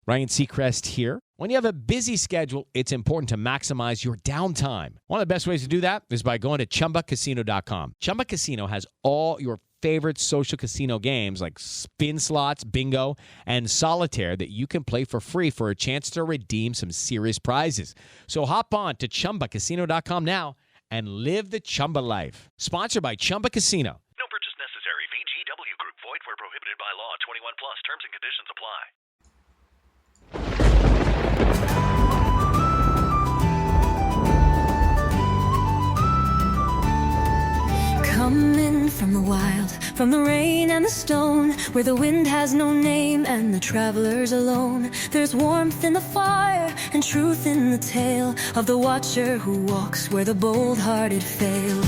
Ryan Seacrest here. When you have a busy schedule, it's important to maximize your downtime. One of the best ways to do that is by going to ChumbaCasino.com. Chumba Casino has all your favorite social casino games like spin slots, bingo, and solitaire that you can play for free for a chance to redeem some serious prizes. So hop on to ChumbaCasino.com now and live the Chumba life. Sponsored by Chumba Casino. No purchase necessary. VGW Group. Void where prohibited by law. 21 plus. Terms and conditions apply. Coming from the wild, from the rain and the stone, where the wind has no name and the traveler's alone. There's warmth in the fire and truth in the tale of the watcher who walks where the bold-hearted fail.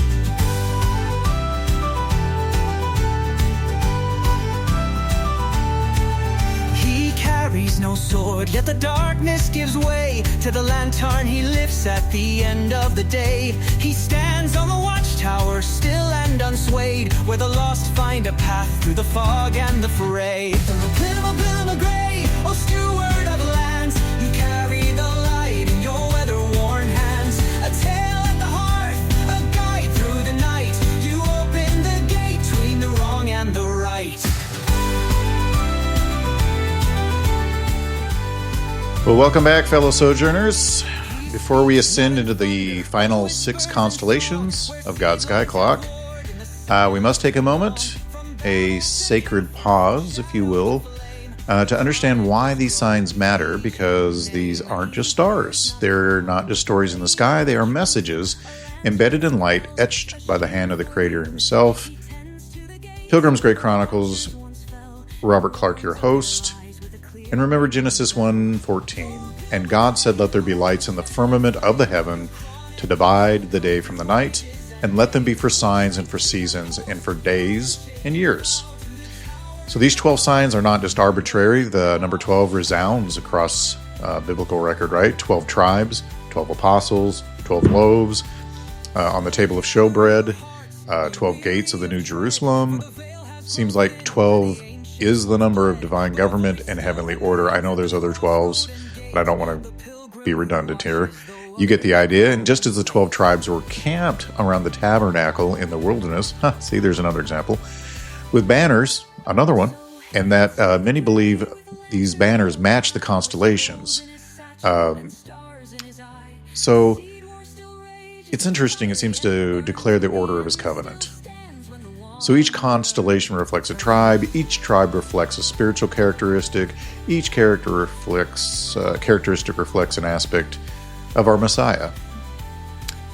He carries no sword, yet the darkness gives way to the lantern he lifts at the end of the day. He stands on the watchtower, still and unswayed, where the lost find a path through the fog and the fray. Pilma Gray, oh steward of lands, you carry the light in your weather-worn hands. A tale at the hearth, a guide through the night. You open the gate between the wrong and the right. Well, welcome back, fellow sojourners. Before we ascend into the final 6 constellations of God's sky clock, we must take a moment, a sacred pause, if you will, to understand why these signs matter, because these aren't just stars. They're not just stories in the sky. They are messages embedded in light, etched by the hand of the Creator himself. Pilgrim's Great Chronicles, Robert Clark, your host. And remember Genesis 1:14, and God said, "Let there be lights in the firmament of the heaven to divide the day from the night, and let them be for signs and for seasons and for days and years." So these 12 signs are not just arbitrary. The number 12 resounds across biblical record, right? 12 tribes, 12 apostles, 12 loaves on the table of showbread, 12 gates of the New Jerusalem. Seems like 12 is the number of divine government and heavenly order. I know there's other 12s, but I don't want to be redundant here. You get the idea. And just as the 12 tribes were camped around the tabernacle in the wilderness, see, there's another example, with banners, another one, and that many believe these banners match the constellations. So it's interesting. It seems to declare the order of his covenant. So each constellation reflects a tribe. Each tribe reflects a spiritual characteristic. Each characteristic reflects an aspect of our Messiah.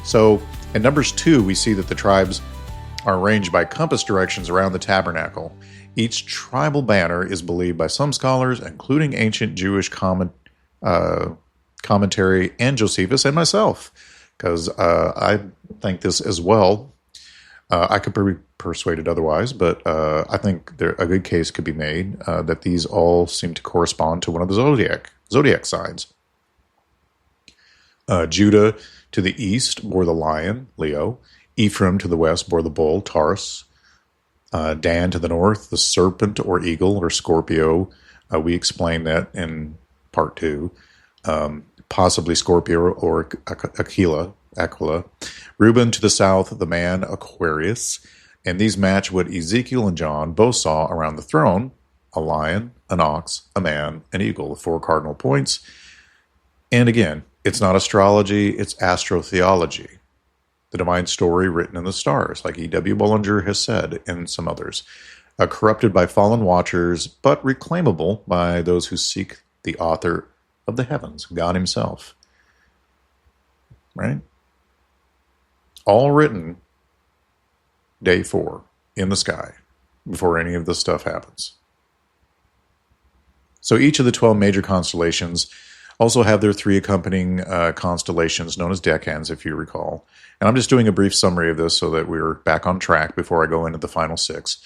So in Numbers 2, we see that the tribes are arranged by compass directions around the tabernacle. Each tribal banner is believed by some scholars, including ancient Jewish commentary and Josephus and myself, because I think this as well. I could be persuaded otherwise, but I think a good case could be made that these all seem to correspond to one of the zodiac signs. Judah to the east bore the lion, Leo. Ephraim to the west bore the bull, Taurus. Dan to the north, the serpent or eagle or Scorpio. We explained that in part 2. Possibly Scorpio or Aquila. Reuben to the south, the man, Aquarius. And these match what Ezekiel and John both saw around the throne: a lion, an ox, a man, an eagle, the 4 cardinal points. And again, it's not astrology, it's astrotheology, the divine story written in the stars, like E.W. Bullinger has said, and some others. Corrupted by fallen watchers, but reclaimable by those who seek the author of the heavens, God himself. Right? All written day 4 in the sky before any of this stuff happens. So each of the 12 major constellations also have their 3 accompanying constellations known as decans, if you recall. And I'm just doing a brief summary of this so that we're back on track before I go into the final 6.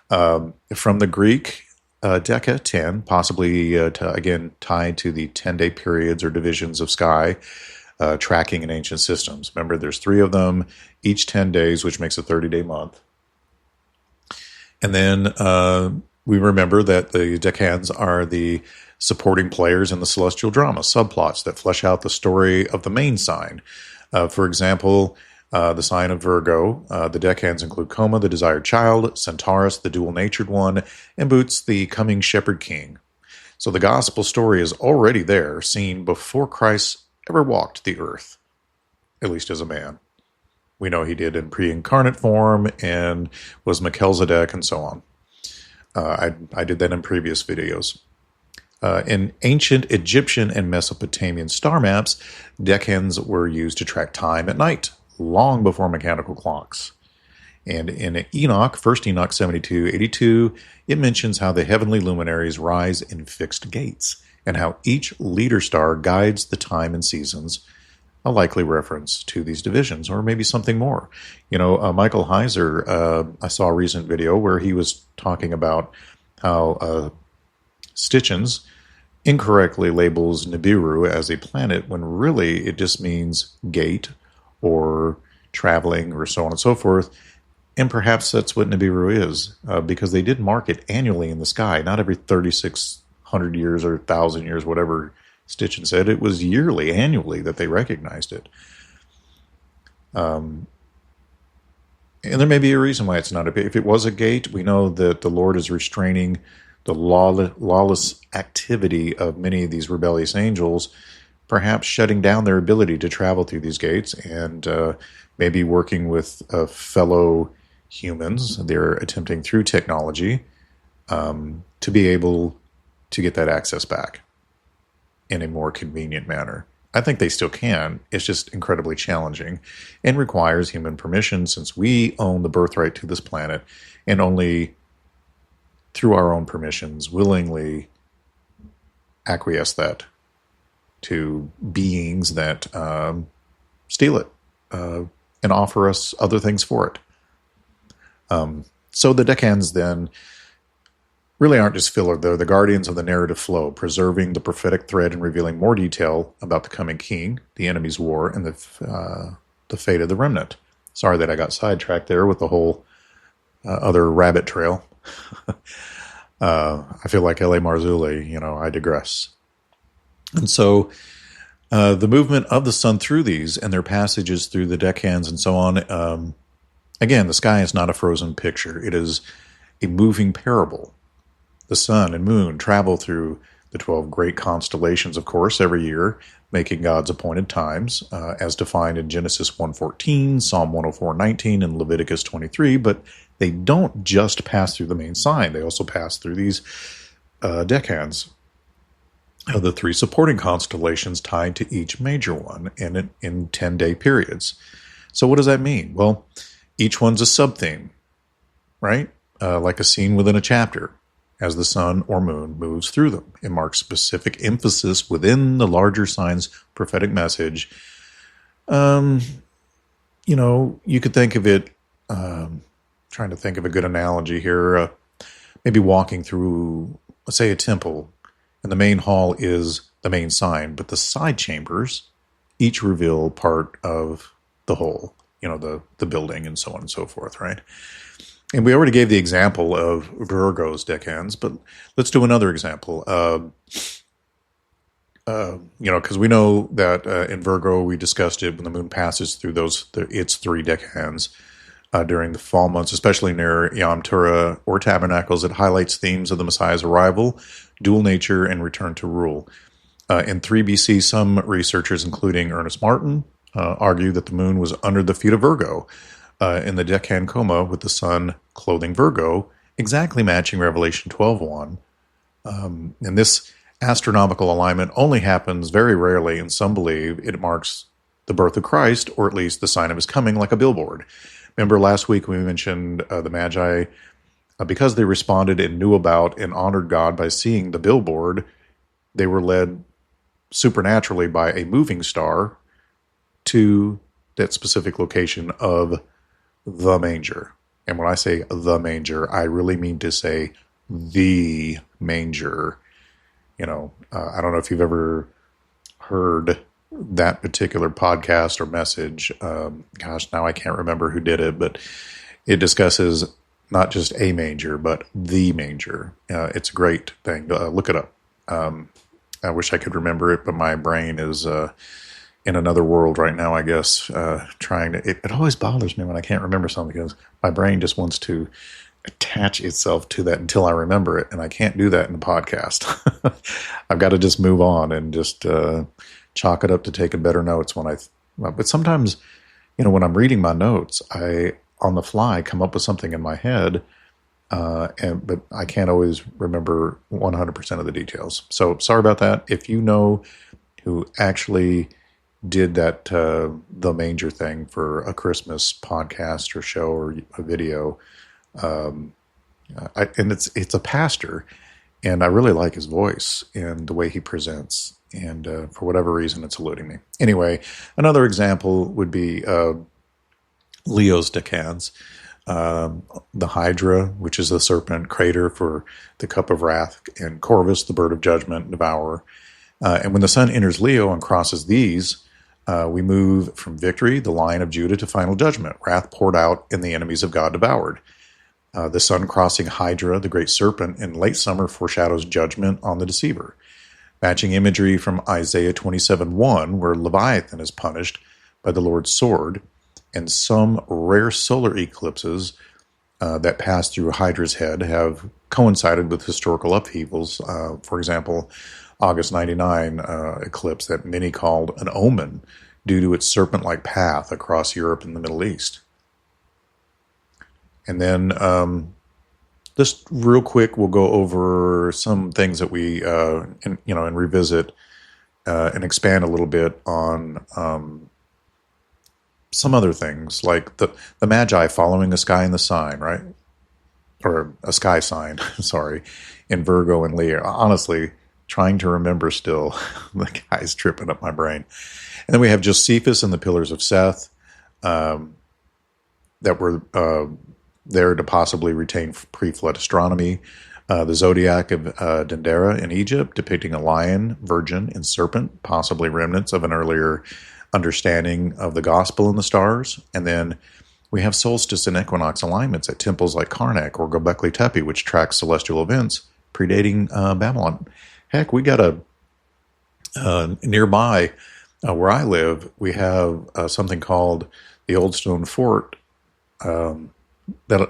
From the Greek, deca, 10, possibly again tied to the 10-day periods or divisions of sky, tracking in ancient systems. Remember, there's 3 of them, each 10 days, which makes a 30-day month. And then we remember that the decans are the supporting players in the celestial drama, subplots that flesh out the story of the main sign. For example, the sign of Virgo, the deckhands include Coma, the desired child, Centaurus, the dual-natured one, and Boots, the coming shepherd king. So the gospel story is already there, seen before Christ ever walked the earth, at least as a man. We know he did in pre-incarnate form and was Melchizedek and so on. I did that in previous videos. In ancient Egyptian and Mesopotamian star maps, deckhands were used to track time at night, long before mechanical clocks. And in Enoch, 1 Enoch 72:82, it mentions how the heavenly luminaries rise in fixed gates, and how each leader star guides the time and seasons, a likely reference to these divisions, or maybe something more. Michael Heiser, I saw a recent video where he was talking about how Stitchens incorrectly labels Nibiru as a planet when really it just means gate or traveling or so on and so forth. And perhaps that's what Nibiru is, because they did mark it annually in the sky, not every 3,600 years or 1,000 years, whatever Stitchen said. It was yearly, annually, that they recognized it. And there may be a reason why it's not a... If it was a gate, we know that the Lord is restraining the lawless activity of many of these rebellious angels, perhaps shutting down their ability to travel through these gates, and maybe working with fellow humans. They're attempting through technology to be able to get that access back in a more convenient manner. I think they still can. It's just incredibly challenging and requires human permission, since we own the birthright to this planet, and only through our own permissions willingly acquiesce that to beings that steal it and offer us other things for it. So the deckhands then really aren't just filler. They're the guardians of the narrative flow, preserving the prophetic thread and revealing more detail about the coming king, the enemy's war, and the fate of the remnant. Sorry that I got sidetracked there with the whole other rabbit trail. I feel like L.A. Marzulli, I digress. And so the movement of the sun through these and their passages through the deckhands and so on, again, the sky is not a frozen picture. It is a moving parable. The sun and moon travel through the 12 great constellations, of course, every year, making God's appointed times, as defined in Genesis 1:14, Psalm 104:19, and Leviticus 23, but they don't just pass through the main sign. They also pass through these deckhands, the 3 supporting constellations tied to each major one in 10-day periods. So what does that mean? Well, each one's a sub-theme, right? Like a scene within a chapter. As the sun or moon moves through them, it marks specific emphasis within the larger sign's prophetic message. You could think of it, trying to think of a good analogy here, maybe walking through, let's say, a temple, and the main hall is the main sign, but the side chambers each reveal part of the whole, the building and so on and so forth, right? And we already gave the example of Virgo's deckhands, but let's do another example. Because we know that in Virgo, we discussed it when the moon passes through its 3 deckhands during the fall months, especially near Yom Teruah or Tabernacles. It highlights themes of the Messiah's arrival, dual nature, and return to rule. In 3 BC, some researchers, including Ernest Martin, argue that the moon was under the feet of Virgo, in the deckhand Coma, with the sun clothing Virgo, exactly matching Revelation 12:1. And this astronomical alignment only happens very rarely, and some believe it marks the birth of Christ, or at least the sign of his coming, like a billboard. Remember last week we mentioned the Magi, because they responded and knew about and honored God by seeing the billboard, they were led supernaturally by a moving star to that specific location of the manger. And when I say the manger, I really mean to say the manger. I don't know if you've ever heard that particular podcast or message. Now I can't remember who did it, but it discusses not just a manger, but the manger. It's a great thing. Look it up. I wish I could remember it, but my brain is in another world right now, I guess, trying to... It always bothers me when I can't remember something, because my brain just wants to attach itself to that until I remember it, and I can't do that in a podcast. I've got to just move on and just chalk it up to taking better notes when but sometimes, when I'm reading my notes, I, on the fly, come up with something in my head, but I can't always remember 100% of the details. So sorry about that. If you know who actually did that, the manger thing for a Christmas podcast or show or a video, and it's a pastor, and I really like his voice and the way he presents, and for whatever reason, it's eluding me. Anyway, another example would be Leo's decans. The Hydra, which is the serpent, crater for the cup of wrath, and Corvus, the bird of judgment, devourer. And when the sun enters Leo and crosses these, we move from victory, the Lion of Judah, to final judgment, wrath poured out and the enemies of God devoured. The sun crossing Hydra, the great serpent, in late summer foreshadows judgment on the deceiver. Matching imagery from Isaiah 27:1, where Leviathan is punished by the Lord's sword, and some rare solar eclipses that pass through Hydra's head have coincided with historical upheavals. For example, August 99 eclipse that many called an omen due to its serpent-like path across Europe and the Middle East. And then just real quick, we'll go over some things that we, and revisit and expand a little bit on some other things, like the Magi following a sky in the sign, right? Or a sky sign, sorry, in Virgo and Leo. Honestly, trying to remember still, the guy's tripping up my brain. And then we have Josephus and the Pillars of Seth that were there to possibly retain pre-flood astronomy. The zodiac of Dendera in Egypt, depicting a lion, virgin, and serpent, possibly remnants of an earlier understanding of the gospel and the stars. And then we have solstice and equinox alignments at temples like Karnak or Göbekli Tepe, which tracks celestial events predating Babylon. Heck, we got nearby where I live, we have something called the Old Stone Fort. That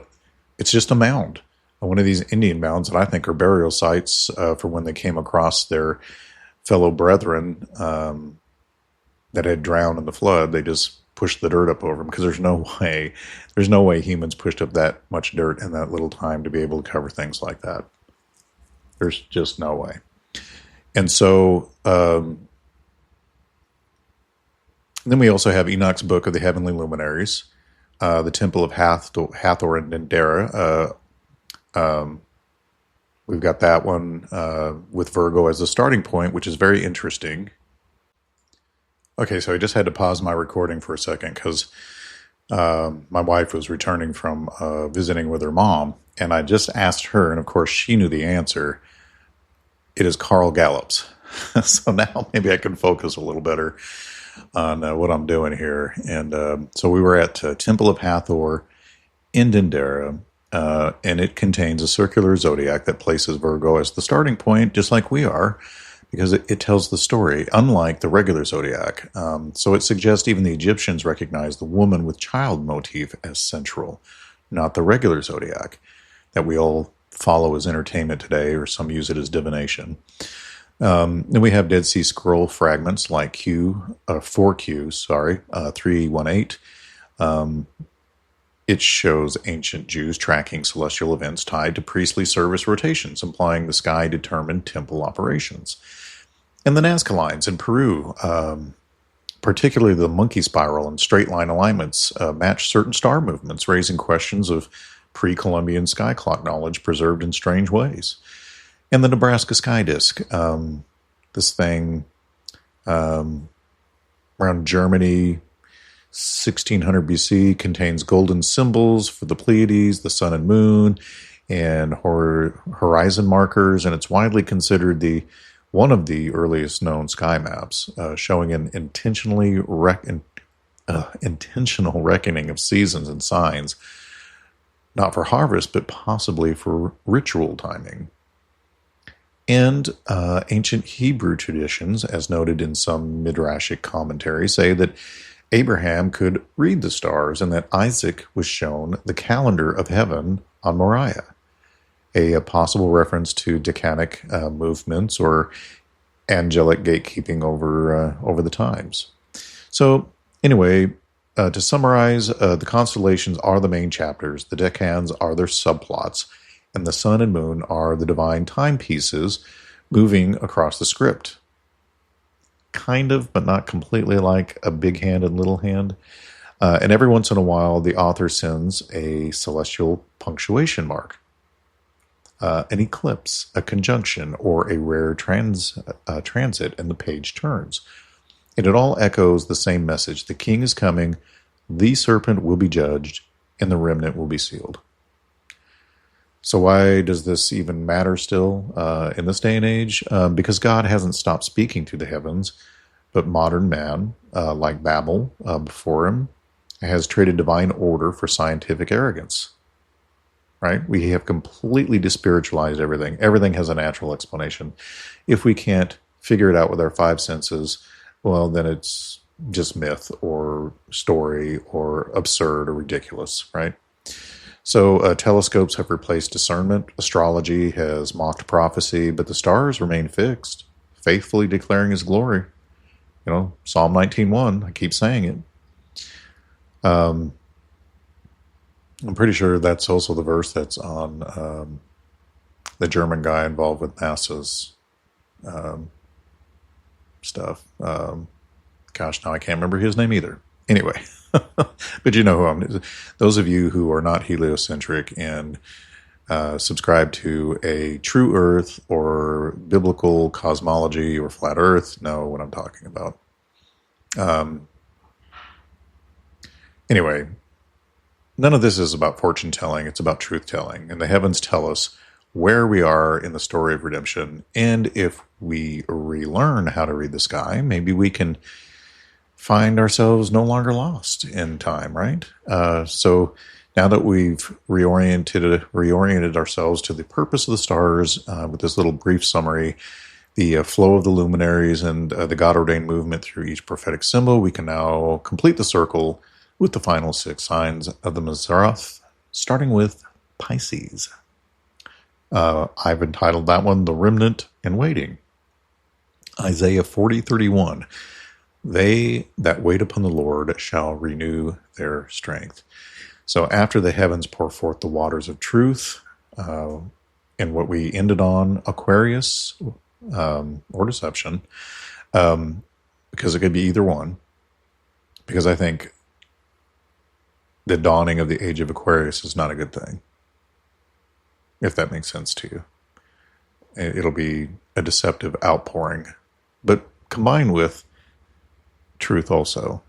it's just a mound, one of these Indian mounds that I think are burial sites for when they came across their fellow brethren that had drowned in the flood. They just pushed the dirt up over them, because there's no way humans pushed up that much dirt in that little time to be able to cover things like that. There's just no way. And so then we also have Enoch's Book of the Heavenly Luminaries, the Temple of Hathor and Dendera. We've got that one with Virgo as the starting point, which is very interesting. Okay, so I just had to pause my recording for a second because my wife was returning from visiting with her mom, and I just asked her, and of course she knew the answer. It is Carl Gallup's. So now maybe I can focus a little better on what I'm doing here. And so we were at Temple of Hathor in Dendera, and it contains a circular zodiac that places Virgo as the starting point, just like we are, because it tells the story, unlike the regular zodiac. So it suggests even the Egyptians recognized the woman with child motif as central, not the regular zodiac that we all follow as entertainment today, or some use it as divination. Then we have Dead Sea Scroll fragments like 318. It shows ancient Jews tracking celestial events tied to priestly service rotations, implying the sky determined temple operations. And the Nazca lines in Peru, particularly the monkey spiral and straight line alignments, match certain star movements, raising questions of pre-Columbian sky clock knowledge preserved in strange ways. And the Nebraska sky disk, this thing around Germany, 1600 BC, contains golden symbols for the Pleiades, the sun and moon, and horizon markers, and it's widely considered one of the earliest known sky maps, showing an intentional reckoning of seasons and signs, not for harvest, but possibly for ritual timing. And ancient Hebrew traditions, as noted in some midrashic commentaries, say that Abraham could read the stars and that Isaac was shown the calendar of heaven on Moriah, a possible reference to decanic movements or angelic gatekeeping over the times. So anyway, to summarize, the constellations are the main chapters, the decans are their subplots, and the sun and moon are the divine timepieces moving across the script. Kind of, but not completely, like a big hand and little hand. And every once in a while, the author sends a celestial punctuation mark, an eclipse, a conjunction, or a rare transit, and the page turns. And it all echoes the same message. The king is coming, the serpent will be judged, and the remnant will be sealed. So why does this even matter still in this day and age? Because God hasn't stopped speaking to the heavens, but modern man, like Babel before him, has traded divine order for scientific arrogance. Right? We have completely despiritualized everything. Everything has a natural explanation. If we can't figure it out with our five senses, well, then it's just myth or story or absurd or ridiculous, right? So telescopes have replaced discernment. Astrology has mocked prophecy, but the stars remain fixed, faithfully declaring his glory. You know, Psalm 19:1, I keep saying it. I'm pretty sure that's also the verse that's on the German guy involved with NASA's stuff. Gosh, now I can't remember his name either. Anyway, but you know who I'm. Those of you who are not heliocentric and subscribe to a true Earth or biblical cosmology or flat Earth know what I'm talking about. Anyway, none of this is about fortune telling. It's about truth telling, and the heavens tell us where we are in the story of redemption. And if we relearn how to read the sky, maybe we can find ourselves no longer lost in time, right? So now that we've reoriented ourselves to the purpose of the stars with this little brief summary, the flow of the luminaries and the God-ordained movement through each prophetic symbol, we can now complete the circle with the final 6 signs of the Mazzaroth, starting with Pisces. I've entitled that one, The Remnant and Waiting. Isaiah 40:31. They that wait upon the Lord shall renew their strength. So after the heavens pour forth the waters of truth, and what we ended on, Aquarius or deception, because it could be either one, because I think the dawning of the age of Aquarius is not a good thing, if that makes sense to you. It'll be a deceptive outpouring, but combined with truth also,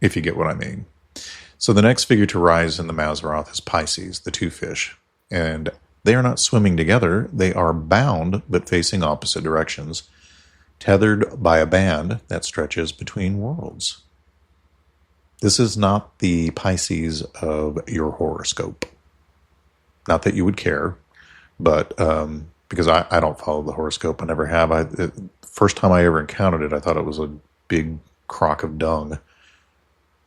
if you get what I mean. So the next figure to rise in the Mazzaroth is Pisces, the 2 fish. And they are not swimming together. They are bound, but facing opposite directions, tethered by a band that stretches between worlds. This is not the Pisces of your horoscope. Not that you would care, but because I don't follow the horoscope. I never have. First time I ever encountered it, I thought it was a big crock of dung.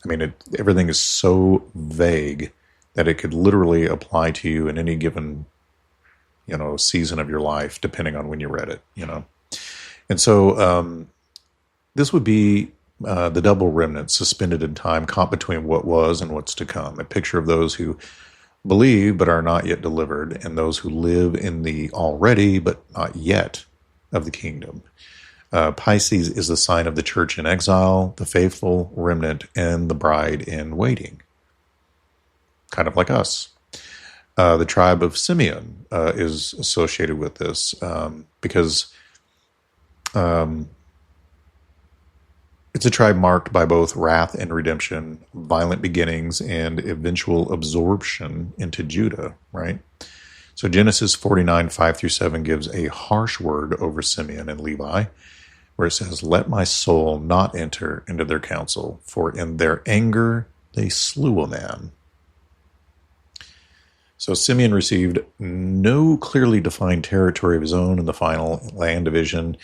I mean, everything is so vague that it could literally apply to you in any given, season of your life, depending on when you read it, And so this would be the double remnant suspended in time, caught between what was and what's to come. A picture of those who believe but are not yet delivered, and those who live in the already but not yet of the kingdom. Pisces is the sign of the church in exile, the faithful remnant, and the bride in waiting. Kind of like us. The tribe of Simeon is associated with this because it's a tribe marked by both wrath and redemption, violent beginnings, and eventual absorption into Judah, right? So Genesis 49:5-7 gives a harsh word over Simeon and Levi, where it says, "Let my soul not enter into their counsel, for in their anger they slew a man." So Simeon received no clearly defined territory of his own in the final land division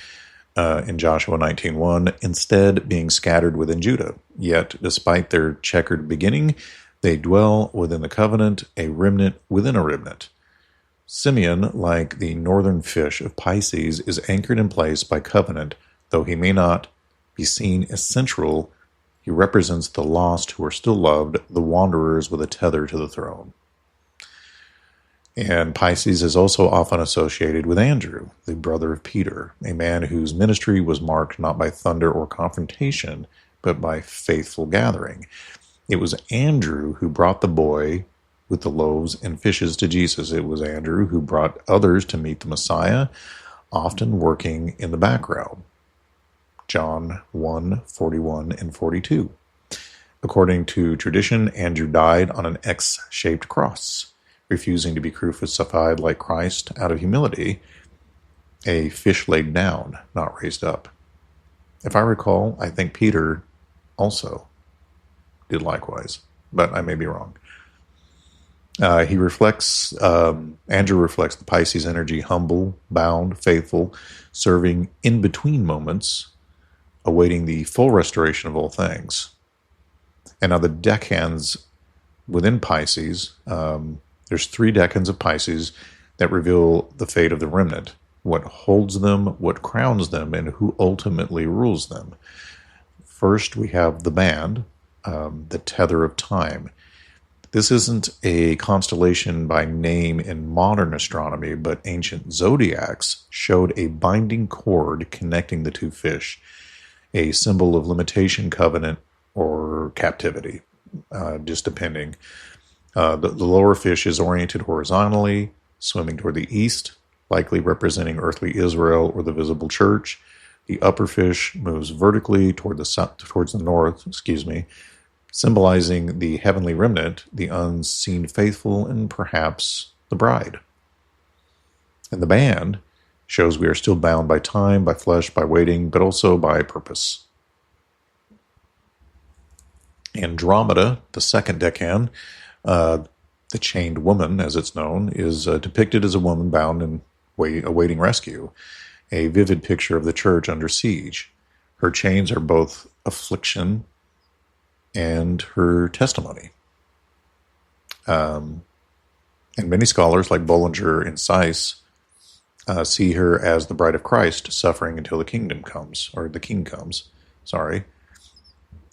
in Joshua 19:1, instead being scattered within Judah. Yet, despite their checkered beginning, they dwell within the covenant, a remnant within a remnant. Simeon, like the northern fish of Pisces, is anchored in place by covenant, though he may not be seen as central. He represents the lost who are still loved, the wanderers with a tether to the throne. And Pisces is also often associated with Andrew, the brother of Peter, a man whose ministry was marked not by thunder or confrontation, but by faithful gathering. It was Andrew who brought the boy with the loaves and fishes to Jesus. It was Andrew who brought others to meet the Messiah, often working in the background. John 1:41 and 42. According to tradition, Andrew died on an X-shaped cross, refusing to be crucified like Christ out of humility, a fish laid down, not raised up. If I recall, I think Peter also did likewise, but I may be wrong. Andrew reflects the Pisces energy, humble, bound, faithful, serving in between moments, awaiting the full restoration of all things. And now the decans within Pisces, there's 3 decans of Pisces that reveal the fate of the remnant, what holds them, what crowns them, and who ultimately rules them. First, we have the band, the tether of time. This isn't a constellation by name in modern astronomy, but ancient zodiacs showed a binding cord connecting the 2 fish, a symbol of limitation, covenant, or captivity, just depending. The lower fish is oriented horizontally, swimming toward the east, likely representing earthly Israel or the visible church. The upper fish moves vertically toward the south, towards the north, symbolizing the heavenly remnant, the unseen faithful, and perhaps the bride. And the band shows we are still bound by time, by flesh, by waiting, but also by purpose. Andromeda, the second decan, the chained woman, as it's known, is depicted as a woman bound and awaiting rescue, a vivid picture of the church under siege. Her chains are both affliction and her testimony. And many scholars, like Bollinger and Seiss, see her as the bride of Christ, suffering until the king comes.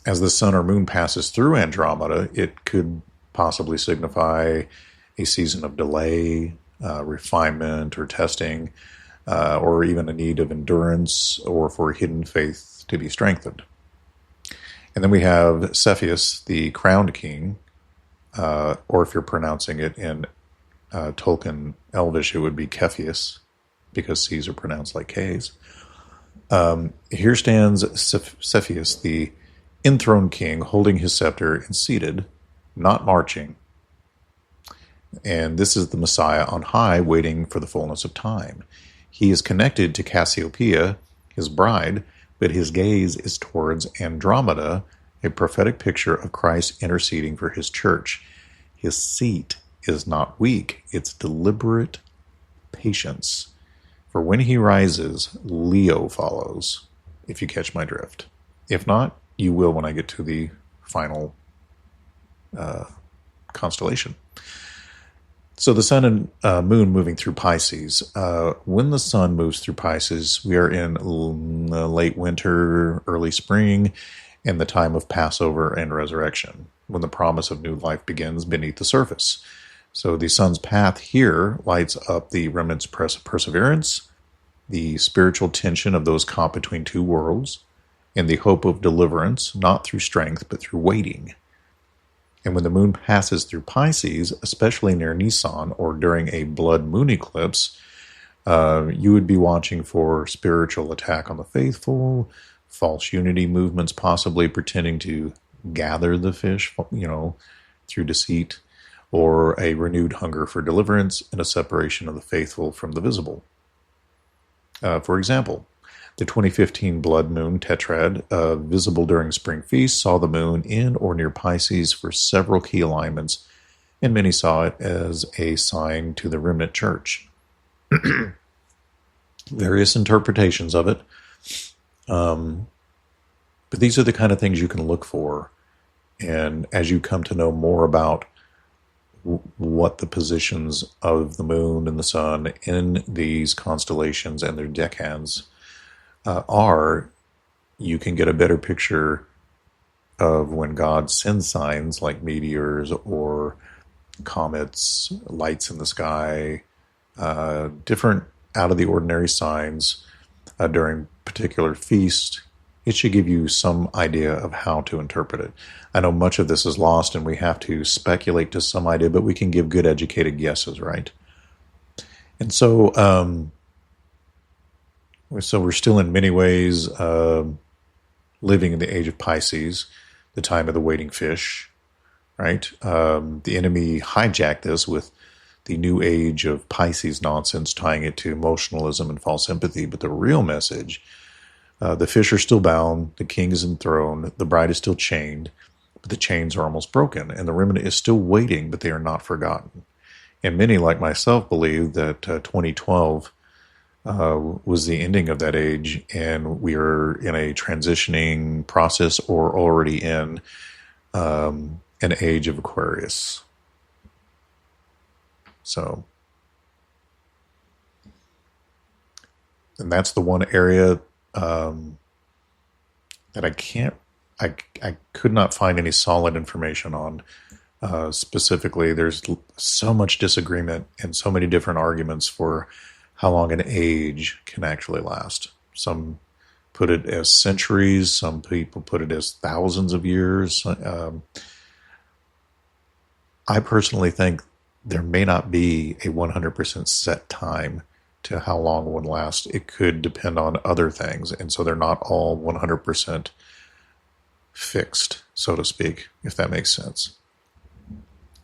As the sun or moon passes through Andromeda, it could possibly signify a season of delay, refinement, or testing, or even a need of endurance, or for hidden faith to be strengthened. And then we have Cepheus, the crowned king, or if you're pronouncing it in Tolkien Elvish, it would be Cepheus, because C's are pronounced like K's. Here stands Cepheus, the enthroned king, holding his scepter and seated, not marching. And this is the Messiah on high, waiting for the fullness of time. He is connected to Cassiopeia, his bride, but his gaze is towards Andromeda, a prophetic picture of Christ interceding for his church. His seat is not weak, it's deliberate patience. For when he rises, Leo follows, if you catch my drift. If not, you will when I get to the final constellation. So the sun and moon moving through Pisces. When the sun moves through Pisces, we are in late winter, early spring, and the time of Passover and resurrection, when the promise of new life begins beneath the surface. So the sun's path here lights up the remnant's perseverance, the spiritual tension of those caught between 2 worlds, and the hope of deliverance, not through strength, but through waiting. And when the moon passes through Pisces, especially near Nisan or during a blood moon eclipse, you would be watching for spiritual attack on the faithful, false unity movements, possibly pretending to gather the fish, through deceit, or a renewed hunger for deliverance and a separation of the faithful from the visible. For example, the 2015 blood moon tetrad, visible during spring feast, saw the moon in or near Pisces for several key alignments and many saw it as a sign to the remnant church. Various interpretations of it. But these are the kind of things you can look for. And as you come to know more about what the positions of the moon and the sun in these constellations and their decans are, you can get a better picture of when God sends signs like meteors or comets, lights in the sky, different out of the ordinary signs during particular feast. It should give you some idea of how to interpret it. I know much of this is lost and we have to speculate to some idea, but we can give good educated guesses, right? And so, we're still in many ways living in the age of Pisces, the time of the waiting fish, right? The enemy hijacked this with the new age of Pisces nonsense, tying it to emotionalism and false empathy. But the real message, the fish are still bound, the king is enthroned, the bride is still chained, but the chains are almost broken, and the remnant is still waiting, but they are not forgotten. And many, like myself, believe that 2012 was the ending of that age, and we are in a transitioning process or already in an age of Aquarius. So, and that's the one area that I could not find any solid information on. Specifically, there's so much disagreement and so many different arguments for how long an age can actually last. Some put it as centuries, some people put it as thousands of years. I personally think there may not be a 100% set time to how long one lasts. It could depend on other things, and so they're not all 100% fixed, so to speak, if that makes sense.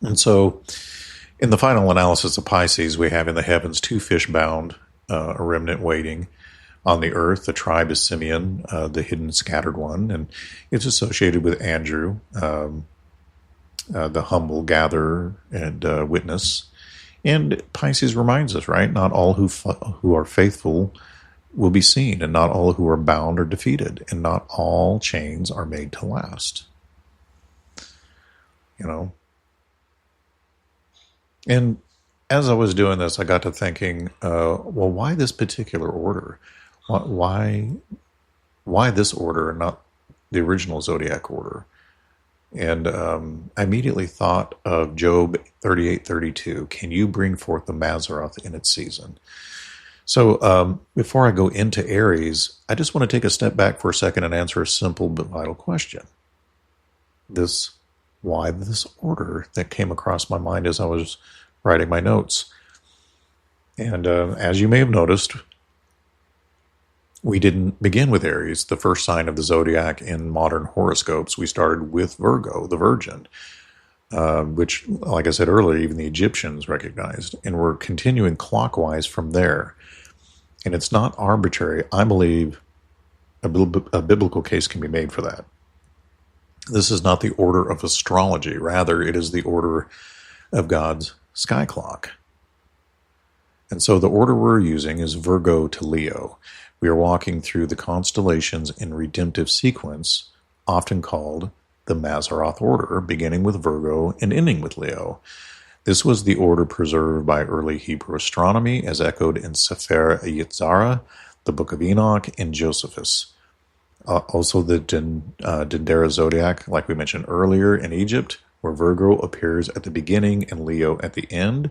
And so, in the final analysis of Pisces, we have in the heavens 2 fish bound, a remnant waiting. On the earth, the tribe is Simeon, the hidden scattered one, and it's associated with Andrew, the humble gatherer and witness. And Pisces reminds us, right? Not all who are faithful will be seen, and not all who are bound are defeated, and not all chains are made to last. You know? And as I was doing this, I got to thinking, well, why this particular order? Why this order and not the original zodiac order? And I immediately thought of Job 38:32. Can you bring forth the Mazzaroth in its season? So before I go into Aries, I just want to take a step back for a second and answer a simple but vital question. Why this order that came across my mind as I was writing my notes. And as you may have noticed, we didn't begin with Aries, the first sign of the zodiac in modern horoscopes. We started with Virgo, the Virgin, which, like I said earlier, even the Egyptians recognized. And we're continuing clockwise from there. And it's not arbitrary. I believe a biblical case can be made for that. This is not the order of astrology. Rather, it is the order of God's sky clock. And so the order we're using is Virgo to Leo. We are walking through the constellations in redemptive sequence, often called the Mazzaroth order, beginning with Virgo and ending with Leo. This was the order preserved by early Hebrew astronomy, as echoed in Sefer Yetzirah, the Book of Enoch, and Josephus. Also the Dendera zodiac, like we mentioned earlier, in Egypt, where Virgo appears at the beginning and Leo at the end.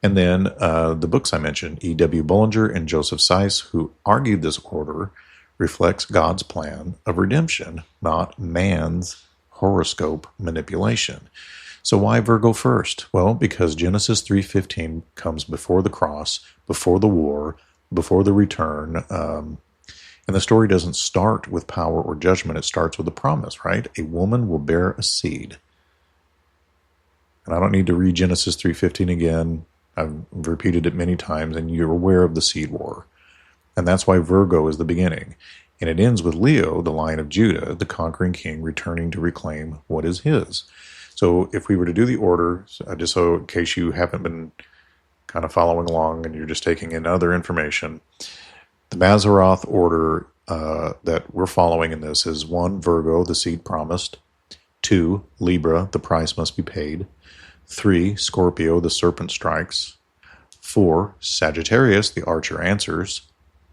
And then the books I mentioned, E.W. Bullinger and Joseph Seiss, who argued this order, reflects God's plan of redemption, not man's horoscope manipulation. So why Virgo first? Well, because Genesis 3:15 comes before the cross, before the war, before the return. And the story doesn't start with power or judgment. It starts with a promise, right? A woman will bear a seed. And I don't need to read Genesis 3:15 again. I've repeated it many times, and you're aware of the seed war. And that's why Virgo is the beginning. And it ends with Leo, the Lion of Judah, the conquering king, returning to reclaim what is his. So if we were to do the order, just so in case you haven't been kind of following along and you're just taking in other information, the Mazzaroth order that we're following in this is 1, Virgo, the seed promised; 2, Libra, the price must be paid; 3, Scorpio, the serpent strikes; 4, Sagittarius, the archer answers;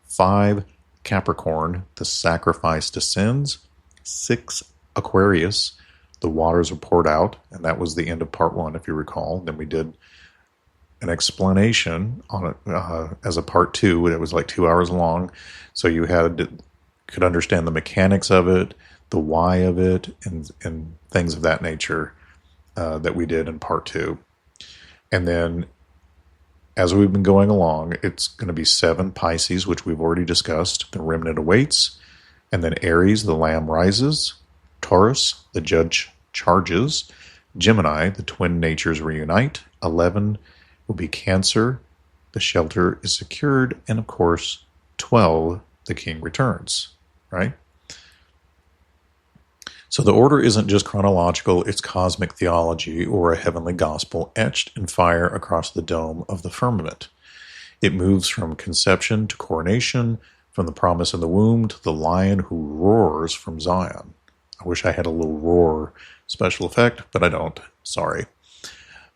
5, Capricorn, the sacrifice descends; 6, Aquarius, the waters are poured out, and that was the end of part 1, if you recall. Then we did an explanation on it as a part 2. It was like 2 hours long, so you could understand the mechanics of it, the why of it, and things of that nature that we did in part 2. And then as we've been going along, it's going to be 7 Pisces, which we've already discussed. The remnant awaits. And then Aries, the lamb rises. Taurus, the judge charges. Gemini, the twin natures reunite. 11 will be Cancer, the shelter is secured. And of course, 12, the king returns, right? So the order isn't just chronological, it's cosmic theology, or a heavenly gospel etched in fire across the dome of the firmament. It moves from conception to coronation, from the promise in the womb to the lion who roars from Zion. I wish I had a little roar special effect, but I don't. Sorry.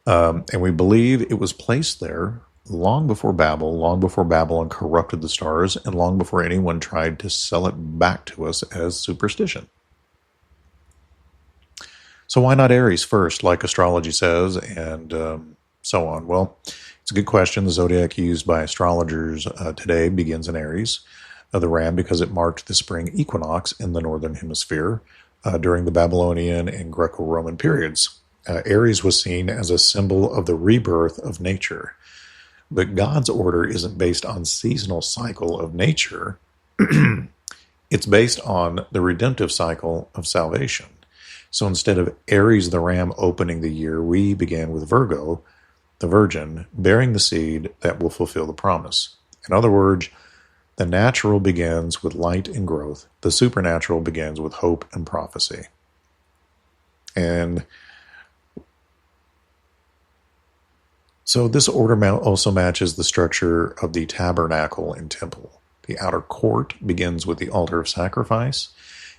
And we believe it was placed there long before Babylon corrupted the stars, and long before anyone tried to sell it back to us as superstition. So why not Aries first, like astrology says, and so on? Well, it's a good question. The zodiac used by astrologers today begins in Aries, the ram, because it marked the spring equinox in the northern hemisphere during the Babylonian and Greco-Roman periods. Aries was seen as a symbol of the rebirth of nature. But God's order isn't based on seasonal cycle of nature. It's based on the redemptive cycle of salvation. So instead of Aries the ram opening the year, we began with Virgo, the virgin, bearing the seed that will fulfill the promise. In other words, the natural begins with light and growth. The supernatural begins with hope and prophecy. And so this order also matches the structure of the tabernacle and temple. The outer court begins with the altar of sacrifice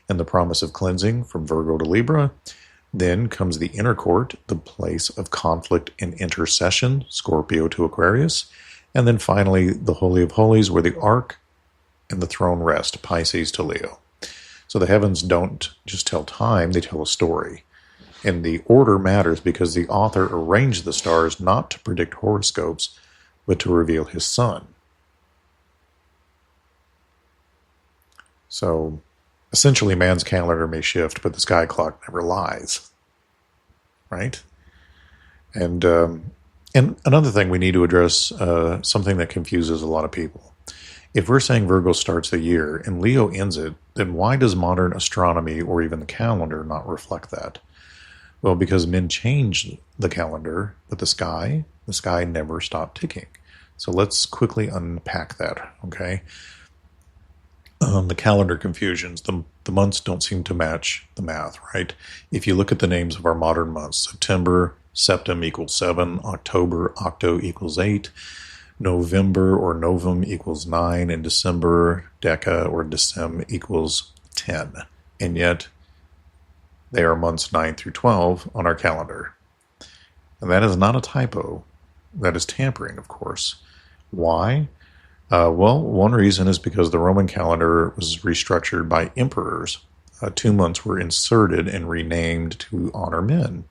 and the promise of cleansing from Virgo to Libra. Then comes the inner court, the place of conflict and intercession, Scorpio to Aquarius. And then finally, the Holy of Holies, where the ark and the throne rest, Pisces to Leo. So the heavens don't just tell time, they tell a story. And the order matters because the author arranged the stars not to predict horoscopes, but to reveal his son. So essentially, man's calendar may shift, but the sky clock never lies, right? And another thing we need to address, something that confuses a lot of people. If we're saying Virgo starts the year and Leo ends it, then why does modern astronomy or even the calendar not reflect that? Well, because men changed the calendar, but the sky never stopped ticking. So let's quickly unpack that, okay? The calendar confusions, the months don't seem to match the math, right? If you look at the names of our modern months, September, septem equals 7, October, octo equals 8, November or novum equals 9, and December, deca or decem equals 10. And yet, they are months 9 through 12 on our calendar. And that is not a typo. That is tampering, of course. Why? Well, one reason is because the Roman calendar was restructured by emperors. 2 months were inserted and renamed to honor men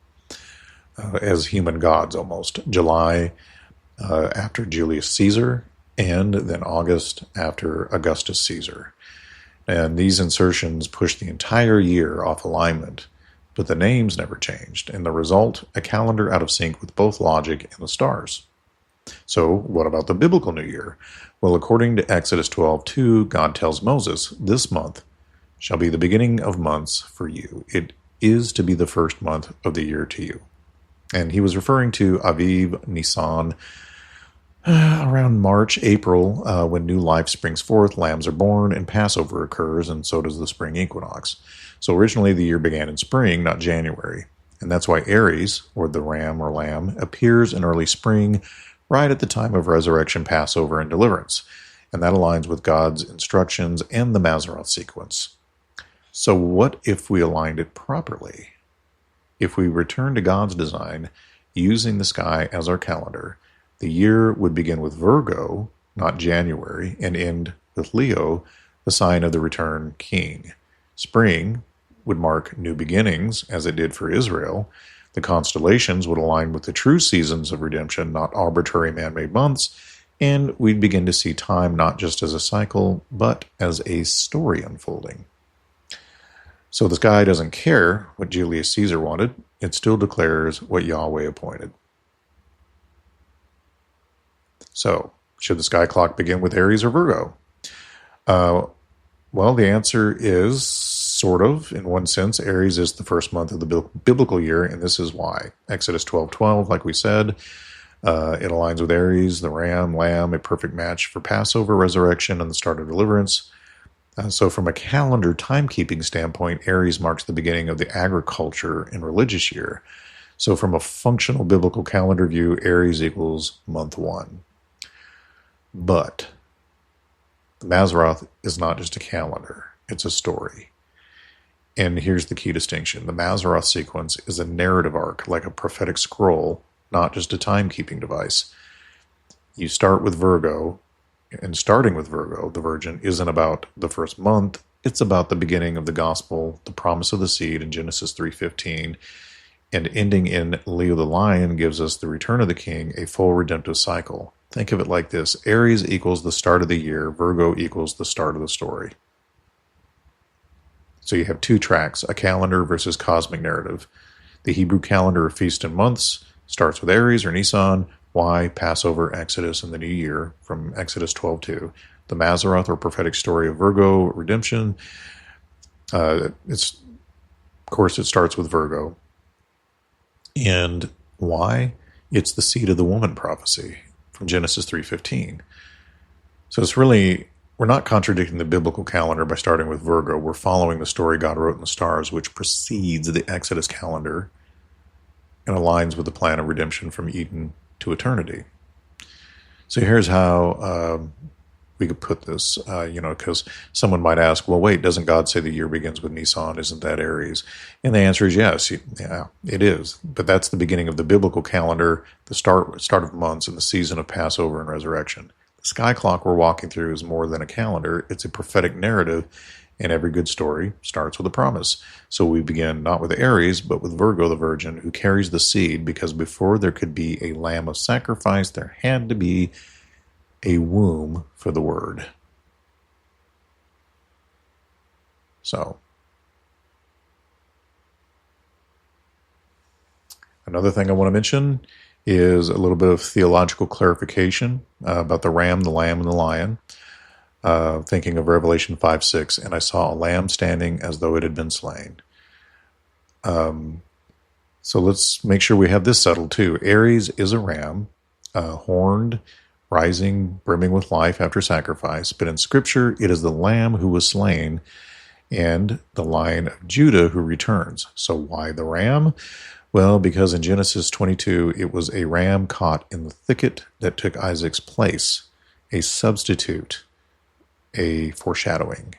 as human gods almost. July after Julius Caesar, and then August after Augustus Caesar. And these insertions pushed the entire year off alignment, but the names never changed, and the result, a calendar out of sync with both logic and the stars. So what about the biblical New Year? Well, according to Exodus 12:2, God tells Moses, "This month shall be the beginning of months for you. It is to be the first month of the year to you." And he was referring to Aviv, Nisan, around March, April, when new life springs forth, lambs are born, and Passover occurs, and so does the spring equinox. So originally the year began in spring, not January. And that's why Aries, or the ram or lamb, appears in early spring, right at the time of resurrection, Passover, and deliverance. And that aligns with God's instructions and the Mazzaroth sequence. So what if we aligned it properly? If we return to God's design, using the sky as our calendar, the year would begin with Virgo, not January, and end with Leo, the sign of the returned king. Spring would mark new beginnings, as it did for Israel. The constellations would align with the true seasons of redemption, not arbitrary man-made months, and we'd begin to see time not just as a cycle, but as a story unfolding. So the sky doesn't care what Julius Caesar wanted. It still declares what Yahweh appointed. So, should the sky clock begin with Aries or Virgo? Well, the answer is sort of, in one sense. Aries is the first month of the biblical year, and this is why. Exodus 12:12, like we said, it aligns with Aries, the ram, lamb, a perfect match for Passover, resurrection, and the start of deliverance. So from a calendar timekeeping standpoint, Aries marks the beginning of the agriculture and religious year. So from a functional biblical calendar view, Aries equals month 1. But the Mazzaroth is not just a calendar, it's a story. And here's the key distinction. The Mazzaroth sequence is a narrative arc, like a prophetic scroll, not just a timekeeping device. You start with Virgo, and starting with Virgo, the Virgin, isn't about the first month. It's about the beginning of the gospel, the promise of the seed in Genesis 3:15, and ending in Leo the Lion gives us the return of the king, a full redemptive cycle. Think of it like this. Aries equals the start of the year. Virgo equals the start of the story. So you have two tracks, a calendar versus cosmic narrative. The Hebrew calendar of feast and months starts with Aries or Nisan. Why? Passover, Exodus, and the New Year from Exodus 12:2. The Mazzaroth, or prophetic story of Virgo, redemption. Of course, it starts with Virgo. And why? It's the seed of the woman prophecy from Genesis 3:15. So it's really, we're not contradicting the biblical calendar by starting with Virgo. We're following the story God wrote in the stars, which precedes the Exodus calendar and aligns with the plan of redemption from Eden to eternity. So here's how we could put this, because someone might ask, well, wait, doesn't God say the year begins with Nisan? Isn't that Aries? And the answer is yes. Yeah, it is. But that's the beginning of the biblical calendar, the start of months, and the season of Passover and resurrection. The sky clock we're walking through is more than a calendar. It's a prophetic narrative, and every good story starts with a promise. So we begin not with Aries, but with Virgo the Virgin, who carries the seed, because before there could be a lamb of sacrifice, there had to be a womb for the word. So, another thing I want to mention is a little bit of theological clarification about the ram, the lamb, and the lion. Thinking of Revelation 5:6, and I saw a lamb standing as though it had been slain. So let's make sure we have this settled too. Aries is a ram, horned, rising, brimming with life after sacrifice. But in Scripture, it is the lamb who was slain and the Lion of Judah who returns. So why the ram? Well, because in Genesis 22, it was a ram caught in the thicket that took Isaac's place, a substitute, a foreshadowing.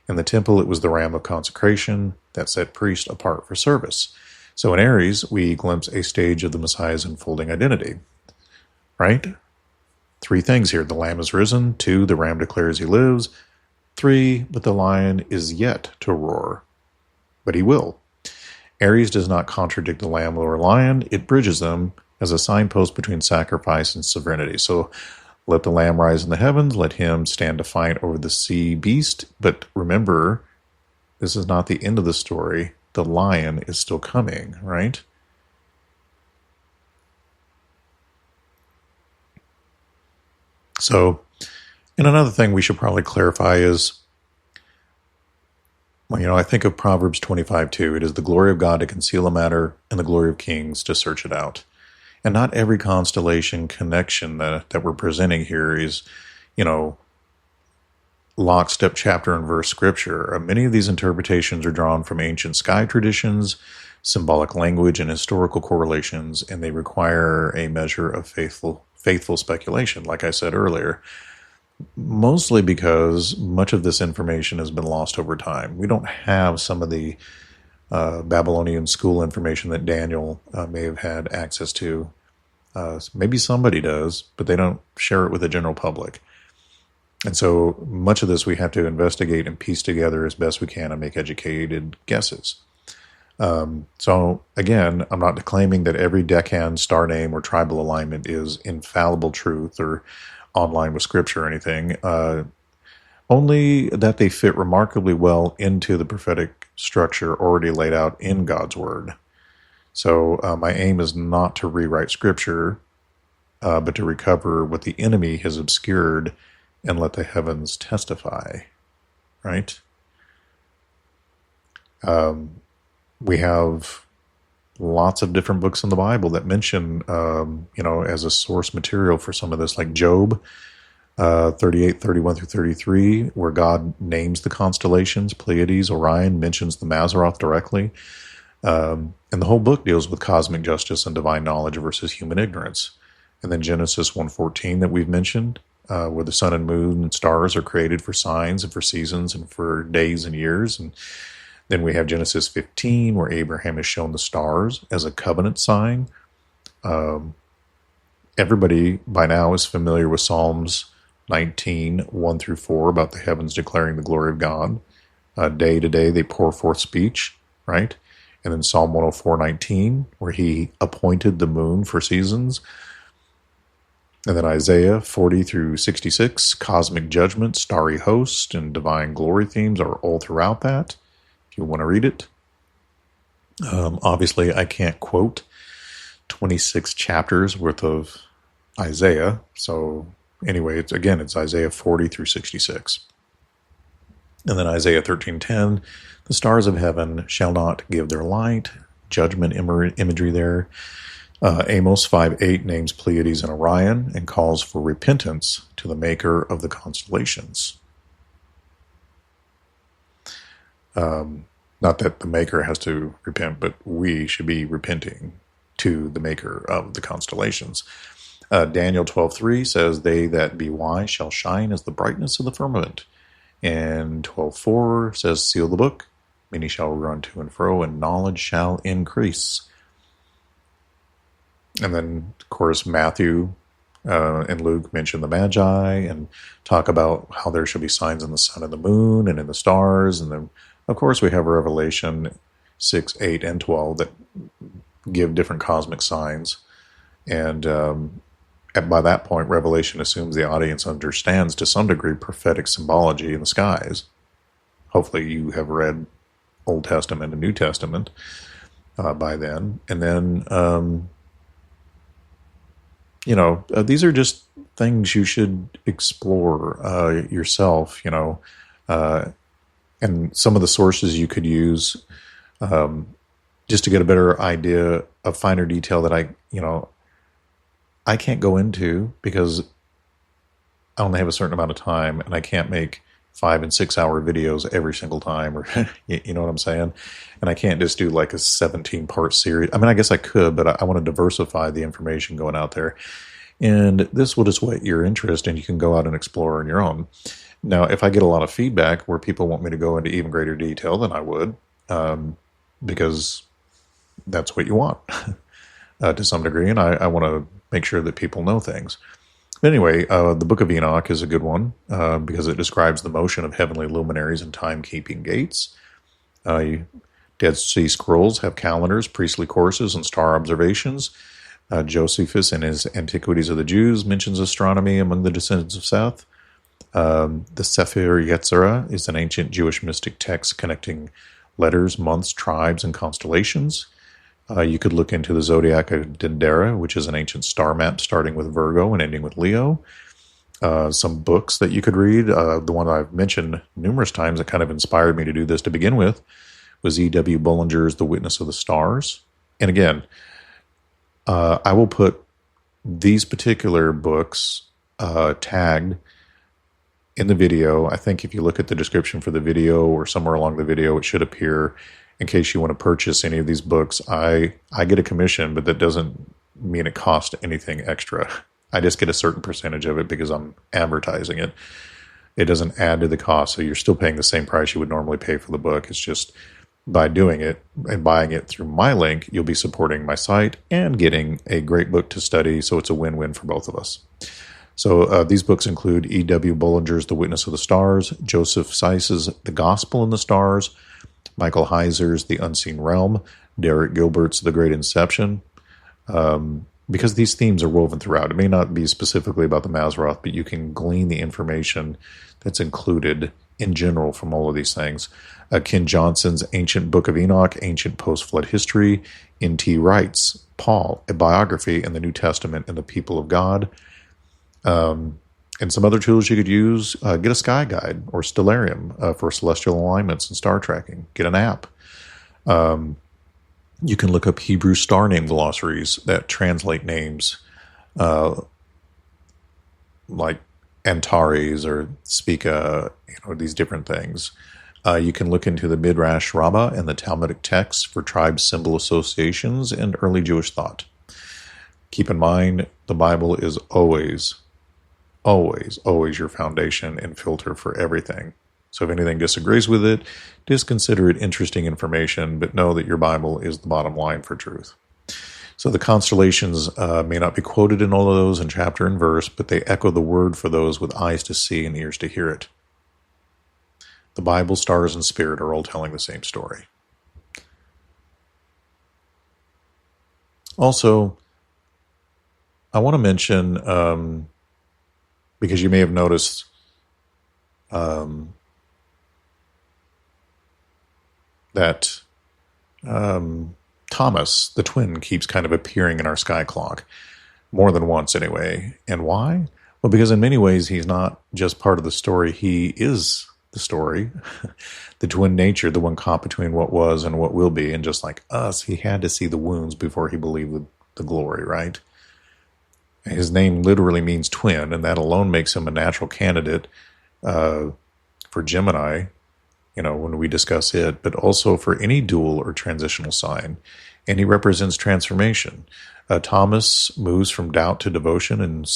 In the temple, it was the ram of consecration that set priests apart for service. So in Aries, we glimpse a stage of the Messiah's unfolding identity, right? 3 things here. The lamb is risen. 2, the ram declares he lives. 3, but the lion is yet to roar, but he will. Aries does not contradict the lamb or lion. It bridges them as a signpost between sacrifice and sovereignty. So let the lamb rise in the heavens. Let him stand defiant over the sea beast. But remember, this is not the end of the story. The lion is still coming, right? So, and another thing we should probably clarify is, I think of Proverbs 25:2. It is the glory of God to conceal a matter and the glory of kings to search it out. And not every constellation connection that we're presenting here is, lockstep chapter and verse scripture. Many of these interpretations are drawn from ancient sky traditions, symbolic language and historical correlations, and they require a measure of faithful speculation, like I said earlier, mostly because much of this information has been lost over time. We don't have some of the Babylonian school information that Daniel may have had access to. Maybe somebody does, but they don't share it with the general public. And so much of this we have to investigate and piece together as best we can and make educated guesses. So again, I'm not claiming that every decaan, star name, or tribal alignment is infallible truth or online with scripture or anything. Only that they fit remarkably well into the prophetic structure already laid out in God's Word. So my aim is not to rewrite scripture, but to recover what the enemy has obscured and let the heavens testify, right? We have lots of different books in the Bible that mention, as a source material for some of this, like Job 38, 31 through 33, where God names the constellations, Pleiades, Orion, mentions the Mazzaroth directly. And the whole book deals with cosmic justice and divine knowledge versus human ignorance. And then Genesis 1:14 that we've mentioned, where the sun and moon and stars are created for signs and for seasons and for days and years. And then we have Genesis 15, where Abraham is shown the stars as a covenant sign. Everybody by now is familiar with Psalms 19, 1 through 4, about the heavens declaring the glory of God. Day to day they pour forth speech, right? And then Psalm 104:19, where he appointed the moon for seasons. And then Isaiah 40 through 66, cosmic judgment, starry host, and divine glory themes are all throughout that, if you want to read it. Obviously, I can't quote 26 chapters worth of Isaiah. So anyway, it's Isaiah 40 through 66. And then Isaiah 13:10, the stars of heaven shall not give their light, judgment imagery there. Amos 5:8 names Pleiades and Orion and calls for repentance to the maker of the constellations. Not that the maker has to repent, but we should be repenting to the maker of the constellations. Daniel 12:3 says, they that be wise shall shine as the brightness of the firmament. And 12:4 says, seal the book, many shall run to and fro, and knowledge shall increase. And then, of course, Matthew and Luke mention the Magi and talk about how there shall be signs in the sun and the moon and in the stars. And then, of course, we have Revelation 6, 8, and 12 that give different cosmic signs. And by that point, Revelation assumes the audience understands to some degree prophetic symbology in the skies. Hopefully you have read Old Testament and New Testament by then. And then, these are just things you should explore yourself, and some of the sources you could use just to get a better idea of finer detail that I can't go into because I only have a certain amount of time and I can't make 5 and 6 hour videos every single time, or you know what I'm saying? And I can't just do like a 17-part series. I mean, I guess I could, but I want to diversify the information going out there. And this will just whet your interest and you can go out and explore on your own. Now, if I get a lot of feedback where people want me to go into even greater detail, then I would, because that's what you want to some degree. And I want to make sure that people know things. Anyway, the Book of Enoch is a good one because it describes the motion of heavenly luminaries and timekeeping gates. Dead Sea Scrolls have calendars, priestly courses, and star observations. Josephus, in his Antiquities of the Jews, mentions astronomy among the descendants of Seth. The Sefer Yetzirah is an ancient Jewish mystic text connecting letters, months, tribes, and constellations. You could look into the Zodiac of Dendera, which is an ancient star map starting with Virgo and ending with Leo. Some books that you could read. The one I've mentioned numerous times that kind of inspired me to do this to begin with was E.W. Bullinger's The Witness of the Stars. And again, I will put these particular books tagged in the video. I think if you look at the description for the video or somewhere along the video, it should appear. in case you want to purchase any of these books. I get a commission, but that doesn't mean it costs anything extra. I just get a certain percentage of it because I'm advertising it. It doesn't add to the cost, so you're still paying the same price you would normally pay for the book. It's just by doing it and buying it through my link, you'll be supporting my site and getting a great book to study, so it's a win-win for both of us. So these books include E.W. Bullinger's The Witness of the Stars, Joseph Seitz's The Gospel in the Stars, Michael Heiser's The Unseen Realm, Derek Gilbert's The Great Inception, because these themes are woven throughout. It may not be specifically about the Mazzaroth, but you can glean the information that's included in general from all of these things. Ken Johnson's Ancient Book of Enoch, Ancient Post-Flood History, N.T. Wright's Paul, a biography in the New Testament and the people of God. And some other tools you could use, get a sky guide or stellarium for celestial alignments and star tracking. Get an app. You can look up Hebrew star name glossaries that translate names like Antares or Spica, these different things. You can look into the Midrash Rabbah and the Talmudic texts for tribe symbol associations and early Jewish thought. Keep in mind, the Bible is always your foundation and filter for everything. So if anything disagrees with it, just consider it interesting information, but know that your Bible is the bottom line for truth. So the constellations may not be quoted in all of those in chapter and verse, but they echo the word for those with eyes to see and ears to hear it. The Bible, stars, and spirit are all telling the same story. Also, I want to mention, because you may have noticed that Thomas, the twin, keeps kind of appearing in our sky clock, more than once anyway. And why? Well, because in many ways he's not just part of the story, he is the story, the twin nature, the one caught between what was and what will be. And just like us, he had to see the wounds before he believed the glory, right? His name literally means twin, and that alone makes him a natural candidate for Gemini, when we discuss it, but also for any dual or transitional sign. And he represents transformation. Thomas moves from doubt to devotion and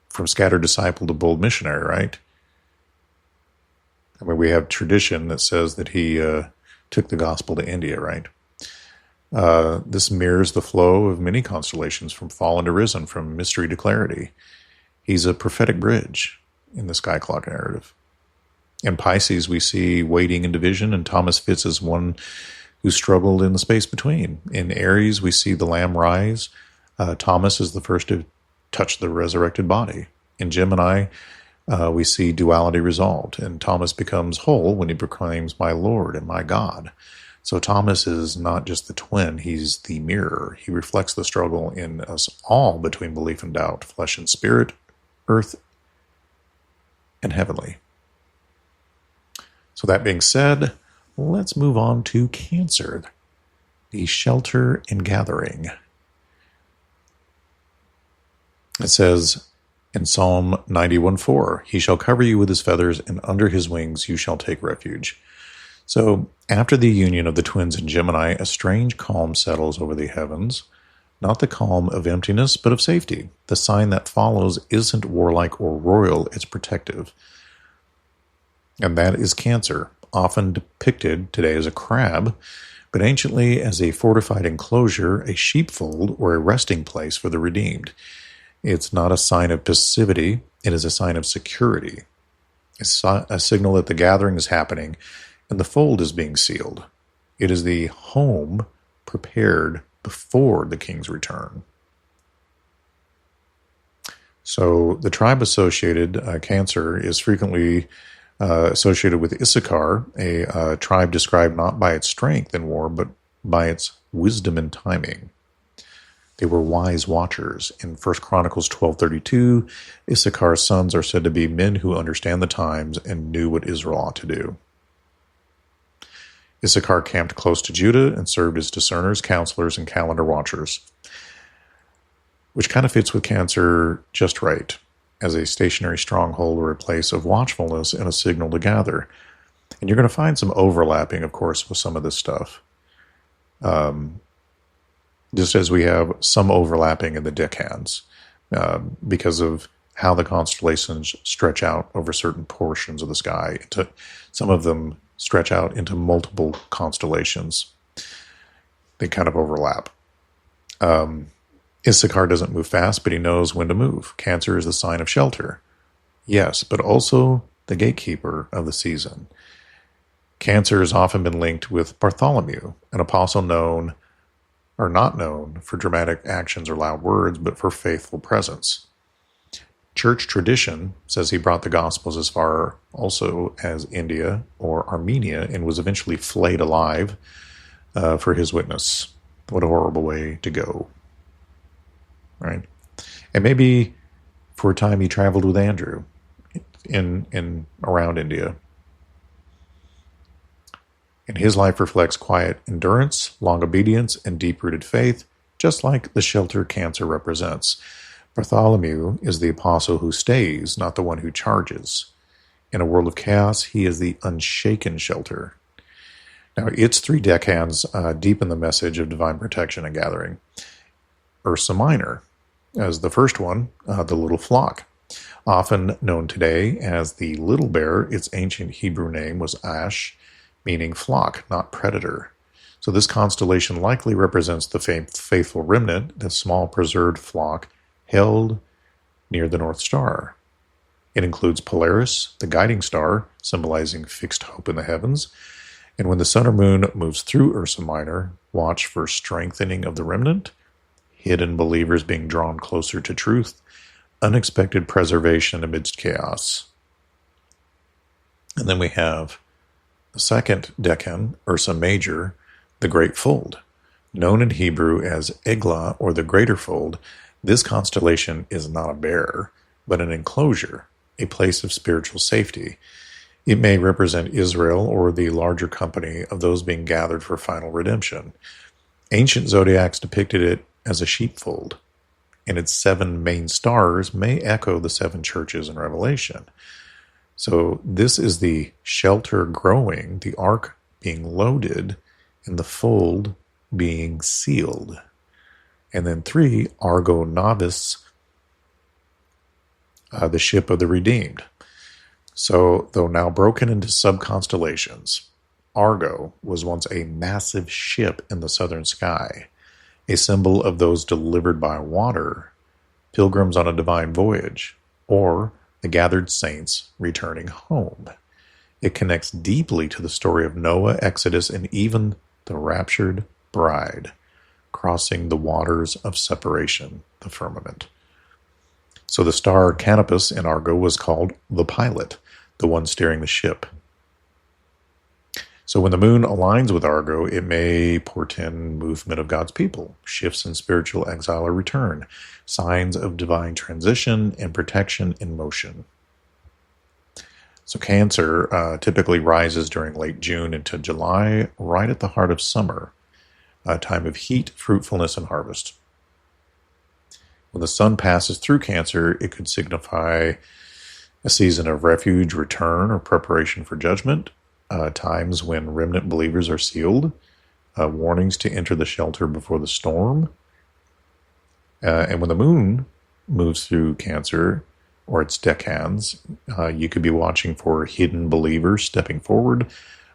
from scattered disciple to bold missionary, right? I mean, we have tradition that says that he took the gospel to India, right? This mirrors the flow of many constellations from fallen to risen, from mystery to clarity. He's a prophetic bridge in the sky clock narrative. In Pisces, we see waiting and division, and Thomas fits as one who struggled in the space between. In Aries, we see the Lamb rise. Thomas is the first to touch the resurrected body. In Gemini, we see duality resolved, and Thomas becomes whole when he proclaims, "My Lord and my God." So Thomas is not just the twin, he's the mirror. He reflects the struggle in us all between belief and doubt, flesh and spirit, earth and heavenly. So that being said, let's move on to Cancer, the shelter and gathering. It says in Psalm 91:4, "He shall cover you with his feathers, and under his wings you shall take refuge." So after the union of the twins in Gemini, a strange calm settles over the heavens. Not the calm of emptiness, but of safety. The sign that follows isn't warlike or royal, it's protective. And that is Cancer, often depicted today as a crab, but anciently as a fortified enclosure, a sheepfold, or a resting place for the redeemed. It's not a sign of passivity, it is a sign of security. It's a signal that the gathering is happening and the fold is being sealed. It is the home prepared before the king's return. So the tribe associated, Cancer, is frequently associated with Issachar, a tribe described not by its strength in war, but by its wisdom and timing. They were wise watchers. In 1 Chronicles 12:32, Issachar's sons are said to be men who understand the times and knew what Israel ought to do. Issachar camped close to Judah and served as discerners, counselors, and calendar watchers, which kind of fits with Cancer just right. as a stationary stronghold or a place of watchfulness and a signal to gather. And you're going to find some overlapping, of course, with some of this stuff. Just as we have some overlapping in the decans, because of how the constellations stretch out over certain portions of the sky. Some of them stretch out into multiple constellations. They kind of overlap. Issachar doesn't move fast, but he knows when to move. Cancer is the sign of shelter. Yes, but also the gatekeeper of the season. Cancer has often been linked with Bartholomew, an apostle known or not known for dramatic actions or loud words, but for faithful presence. Church tradition says he brought the Gospels as far also as India or Armenia and was eventually flayed alive for his witness. What a horrible way to go. Right? And maybe for a time he traveled with Andrew in around India. And his life reflects quiet endurance, long obedience, and deep-rooted faith, just like the shelter Cancer represents. Bartholomew is the apostle who stays, not the one who charges. In a world of chaos, he is the unshaken shelter. Now, its 3 decans deepen the message of divine protection and gathering. Ursa Minor, as the first one, the little flock. Often known today as the little bear, its ancient Hebrew name was Ash, meaning flock, not predator. So this constellation likely represents the faithful remnant, the small preserved flock held near the North Star. It includes Polaris, the guiding star, symbolizing fixed hope in the heavens. And when the sun or moon moves through Ursa Minor, watch for strengthening of the remnant, hidden believers being drawn closer to truth, unexpected preservation amidst chaos. And then we have the second decan, Ursa Major, the Great Fold. Known in Hebrew as Eglah, or the Greater Fold, this constellation is not a bear, but an enclosure, a place of spiritual safety. It may represent Israel or the larger company of those being gathered for final redemption. Ancient zodiacs depicted it as a sheepfold, and its 7 main stars may echo the 7 churches in Revelation. So this is the shelter growing, the ark being loaded, and the fold being sealed. And then 3, Argo Novis, the ship of the redeemed. So, though now broken into sub-constellations, Argo was once a massive ship in the southern sky, a symbol of those delivered by water, pilgrims on a divine voyage, or the gathered saints returning home. It connects deeply to the story of Noah, Exodus, and even the raptured bride, crossing the waters of separation, the firmament. So the star Canopus in Argo was called the pilot, the one steering the ship. So when the moon aligns with Argo, it may portend movement of God's people, shifts in spiritual exile or return, signs of divine transition and protection in motion. So Cancer typically rises during late June into July, right at the heart of summer, a time of heat, fruitfulness, and harvest. When the sun passes through Cancer, it could signify a season of refuge, return, or preparation for judgment, times when remnant believers are sealed, warnings to enter the shelter before the storm. And when the moon moves through Cancer, or its decans, you could be watching for hidden believers stepping forward,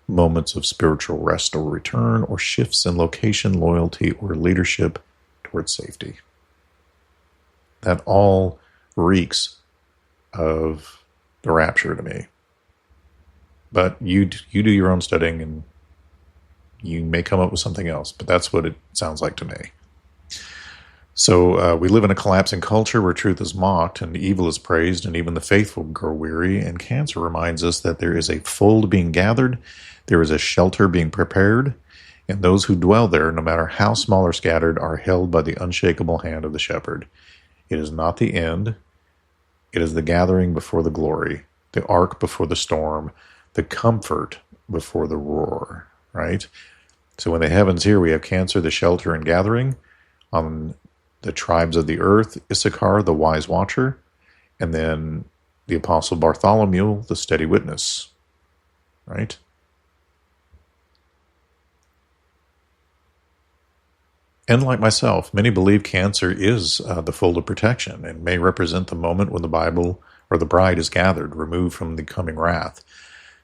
moments of spiritual rest or return, or shifts in location, loyalty, or leadership towards safety. That all reeks of the rapture to me. But you do your own studying, and you may come up with something else, but that's what it sounds like to me. So we live in a collapsing culture where truth is mocked and evil is praised, and even the faithful grow weary, and Cancer reminds us that there is a fold being gathered, there is a shelter being prepared, and those who dwell there, no matter how small or scattered, are held by the unshakable hand of the shepherd. It is not the end. It is the gathering before the glory, the ark before the storm, the comfort before the roar, right? So in the heavens here, we have Cancer, the shelter and gathering. On the tribes of the earth, Issachar, the wise watcher. And then the Apostle Bartholomew, the steady witness, right? And like myself, many believe Cancer is the fold of protection and may represent the moment when the Bible or the bride is gathered, removed from the coming wrath,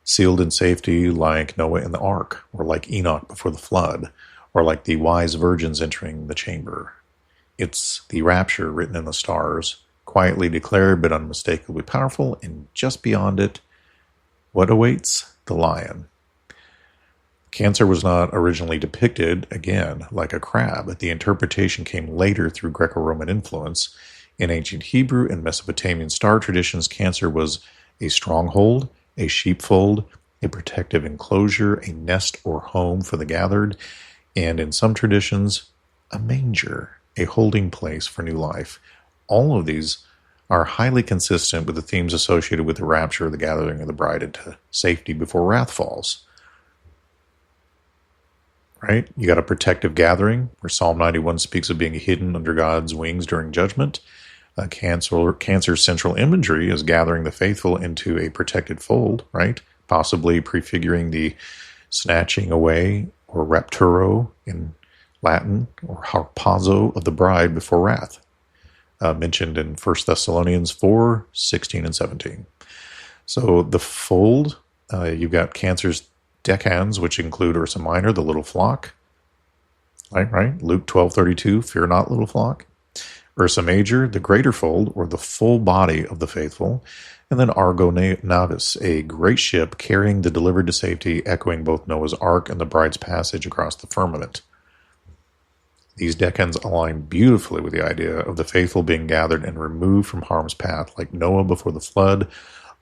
sealed in safety like Noah in the ark, or like Enoch before the flood, or like the wise virgins entering the chamber. It's the rapture written in the stars, quietly declared but unmistakably powerful, and just beyond it, what awaits? The lion. Cancer was not originally depicted, again, like a crab. The interpretation came later through Greco-Roman influence. In ancient Hebrew and Mesopotamian star traditions, Cancer was a stronghold, a sheepfold, a protective enclosure, a nest or home for the gathered, and in some traditions, a manger, a holding place for new life. All of these are highly consistent with the themes associated with the rapture, the gathering of the bride into safety before wrath falls. Right? You got a protective gathering, where Psalm 91 speaks of being hidden under God's wings during judgment. Cancer's central imagery is gathering the faithful into a protected fold, right? Possibly prefiguring the snatching away, or rapturo in Latin, or harpazo of the bride before wrath, mentioned in 1 Thessalonians 4, 16 and 17. So the fold, you've got Cancer's decans, which include Ursa Minor, the little flock, right? Luke 12:32, fear not, little flock. Ursa Major, the greater fold, or the full body of the faithful. And then Argo Navis, a great ship carrying the delivered to safety, echoing both Noah's Ark and the bride's passage across the firmament. These decans align beautifully with the idea of the faithful being gathered and removed from harm's path, like Noah before the flood,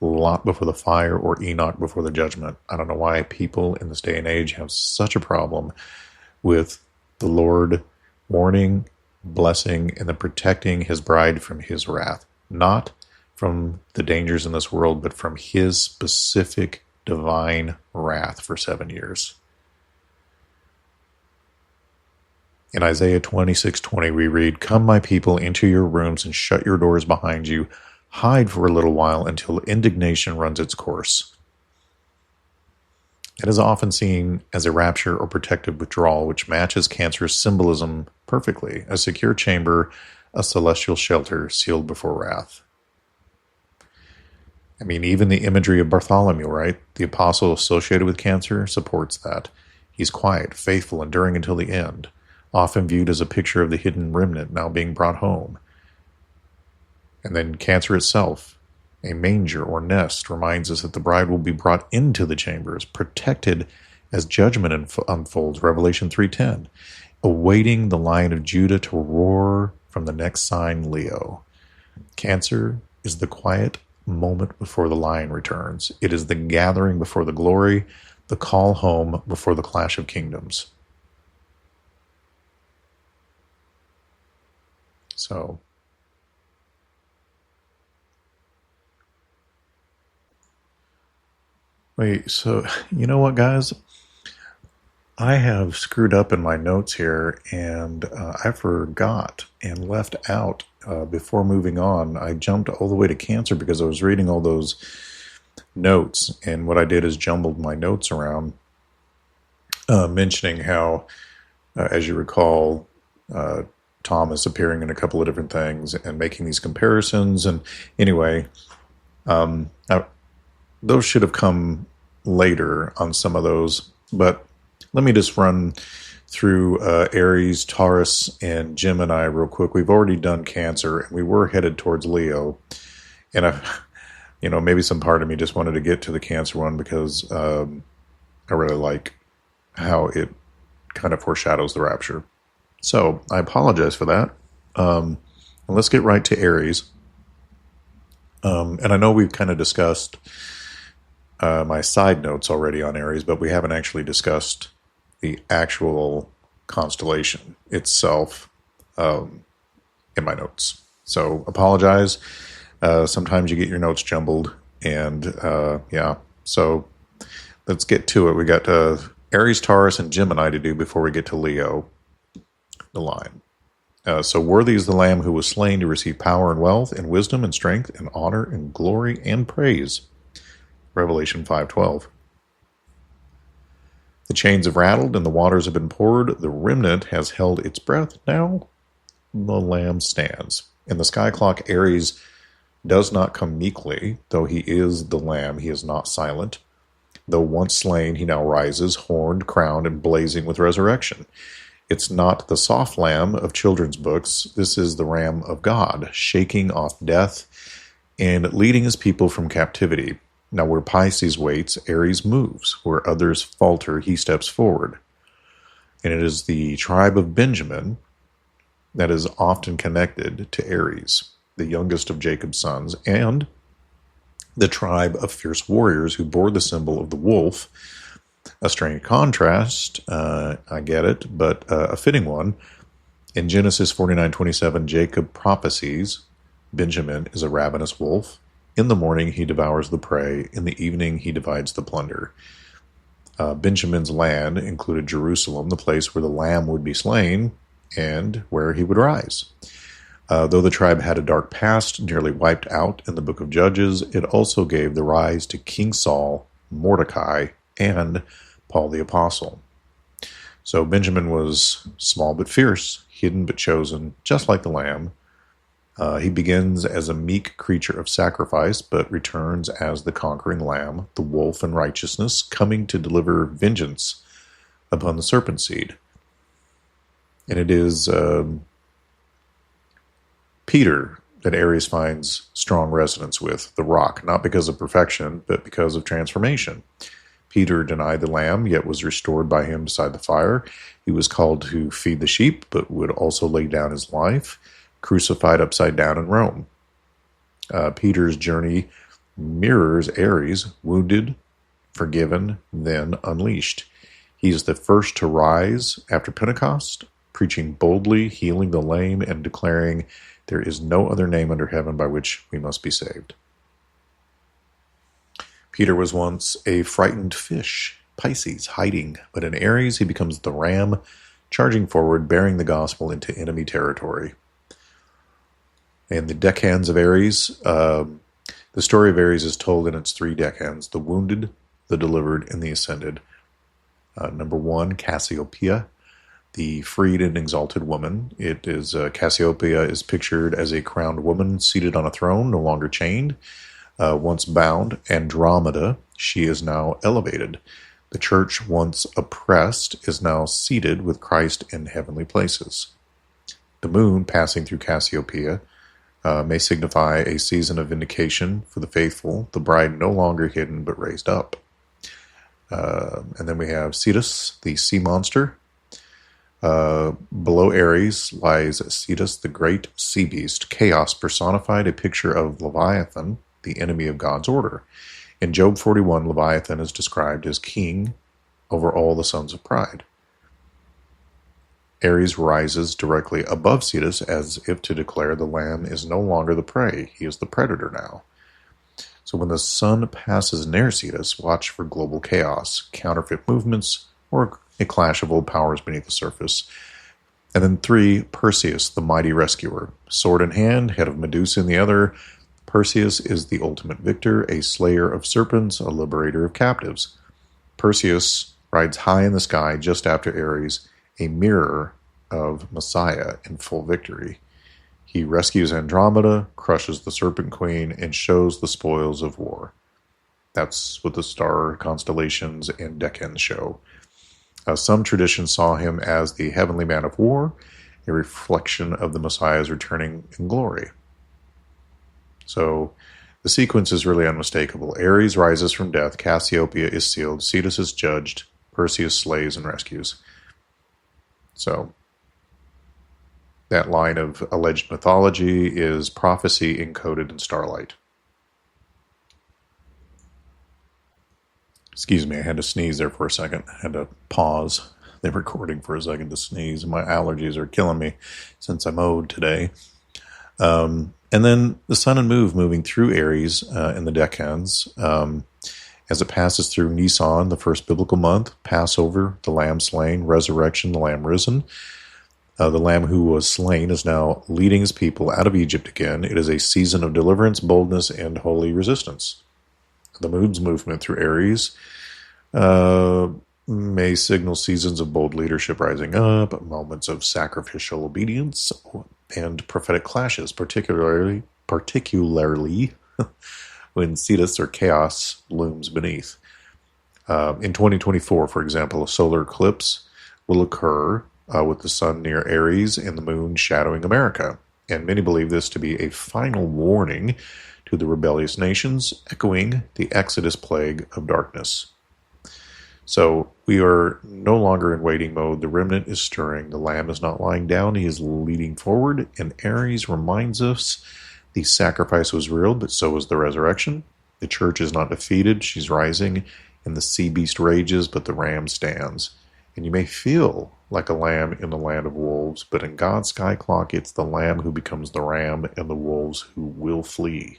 Lot before the fire, or Enoch before the judgment. I don't know why people in this day and age have such a problem with the Lord warning, blessing, and then protecting his bride from his wrath. Not from the dangers in this world, but from his specific divine wrath for 7 years. In Isaiah 26:20, we read, "Come, my people, into your rooms and shut your doors behind you. Hide for a little while until indignation runs its course." It is often seen as a rapture or protective withdrawal, which matches Cancer's symbolism perfectly. A secure chamber, a celestial shelter sealed before wrath. I mean, even the imagery of Bartholomew, right? The apostle associated with Cancer supports that. He's quiet, faithful, enduring until the end, often viewed as a picture of the hidden remnant now being brought home. And then Cancer itself, a manger or nest, reminds us that the bride will be brought into the chambers, protected as judgment unfolds, Revelation 3:10, awaiting the Lion of Judah to roar from the next sign, Leo. Cancer is the quiet moment before the lion returns. It is the gathering before the glory, the call home before the clash of kingdoms. So, wait, so you know what, guys? I have screwed up in my notes here, and I forgot and left out before moving on. I jumped all the way to Cancer because I was reading all those notes, and what I did is jumbled my notes around, mentioning how, as you recall, Thomas appearing in a couple of different things and making these comparisons. And anyway, those should have come later on some of those, but let me just run through Aries, Taurus, and Gemini real quick. We've already done Cancer, and we were headed towards Leo. And maybe some part of me just wanted to get to the Cancer one because I really like how it kind of foreshadows the rapture. So I apologize for that. Let's get right to Aries. And I know we've kind of discussed my side notes already on Aries, but we haven't actually discussed the actual constellation itself in my notes. So apologize. Sometimes you get your notes jumbled, and yeah. So let's get to it. We got Aries, Taurus, and Gemini to do before we get to Leo, the line. So worthy is the Lamb who was slain to receive power and wealth and wisdom and strength and honor and glory and praise. Revelation 5:12. The chains have rattled and the waters have been poured. The remnant has held its breath. Now the Lamb stands. In the sky clock, Aries does not come meekly. Though he is the Lamb, he is not silent. Though once slain, he now rises, horned, crowned, and blazing with resurrection. It's not the soft lamb of children's books. This is the Ram of God, shaking off death and leading his people from captivity. Now, where Pisces waits, Aries moves. Where others falter, he steps forward. And it is the tribe of Benjamin that is often connected to Aries, the youngest of Jacob's sons, and the tribe of fierce warriors who bore the symbol of the wolf. A strange contrast, I get it, but a fitting one. In Genesis 49:27, Jacob prophesies Benjamin is a ravenous wolf. In the morning he devours the prey. In the evening he divides the plunder. Benjamin's land included Jerusalem, the place where the lamb would be slain and where he would rise. Though the tribe had a dark past, nearly wiped out in the book of Judges, it also gave the rise to King Saul, Mordecai, and Paul the Apostle. So Benjamin was small but fierce, hidden but chosen, just like the lamb. He begins as a meek creature of sacrifice, but returns as the conquering lamb, the wolf in righteousness, coming to deliver vengeance upon the serpent seed. And it is Peter that Aries finds strong resonance with, the rock, not because of perfection, but because of transformation. Peter denied the lamb, yet was restored by him beside the fire. He was called to feed the sheep, but would also lay down his life, crucified upside down in Rome. Peter's journey mirrors Aries, wounded, forgiven, then unleashed. He is the first to rise after Pentecost, preaching boldly, healing the lame, and declaring, "There is no other name under heaven by which we must be saved." Peter was once a frightened fish, Pisces, hiding, but in Aries he becomes the ram, charging forward, bearing the gospel into enemy territory. And the deckhands of Aries, the story of Aries is told in its three deckhands: the wounded, the delivered, and the ascended. Number one, Cassiopeia, the freed and exalted woman. It is Cassiopeia is pictured as a crowned woman seated on a throne, no longer chained. Once bound, Andromeda, she is now elevated. The church, once oppressed, is now seated with Christ in heavenly places. The moon, passing through Cassiopeia, may signify a season of vindication for the faithful, the bride no longer hidden but raised up. And then we have Cetus, the sea monster. Below Aries lies Cetus, the great sea beast, chaos personified, a picture of Leviathan, the enemy of God's order. In Job 41, Leviathan is described as king over all the sons of pride. Aries rises directly above Cetus as if to declare the lamb is no longer the prey, he is the predator now. So when the sun passes near Cetus, watch for global chaos, counterfeit movements, or a clash of old powers beneath the surface. And then 3, Perseus, the mighty rescuer. Sword in hand, head of Medusa in the other. Perseus is the ultimate victor, a slayer of serpents, a liberator of captives. Perseus rides high in the sky just after Aries, a mirror of Messiah in full victory. He rescues Andromeda, crushes the serpent queen, and shows the spoils of war. That's what the star constellations and deckhands show. Some traditions saw him as the heavenly man of war, a reflection of the Messiah's returning in glory. So the sequence is really unmistakable. Aries rises from death, Cassiopeia is sealed, Cetus is judged, Perseus slays and rescues. So that line of alleged mythology is prophecy encoded in starlight. Excuse me, I had to sneeze there for a second. I had to pause the recording for a second to sneeze. My allergies are killing me since I mowed today. And then the sun and moon moving through Aries in the deckhands as it passes through Nisan, the first biblical month, Passover, the lamb slain, resurrection, the lamb risen. The Lamb who was slain is now leading his people out of Egypt again. It is a season of deliverance, boldness, and holy resistance. The moon's movement through Aries may signal seasons of bold leadership rising up, moments of sacrificial obedience, and prophetic clashes, particularly when Cetus or chaos looms beneath. In 2024, for example, a solar eclipse will occur with the sun near Aries and the moon shadowing America. And many believe this to be a final warning to the rebellious nations, echoing the Exodus plague of darkness. So we are no longer in waiting mode. The remnant is stirring. The Lamb is not lying down. He is leading forward. And Aries reminds us the sacrifice was real, but so was the resurrection. The church is not defeated. She's rising. And the sea beast rages, but the ram stands. And you may feel like a lamb in the land of wolves, but in God's sky clock, it's the lamb who becomes the ram and the wolves who will flee.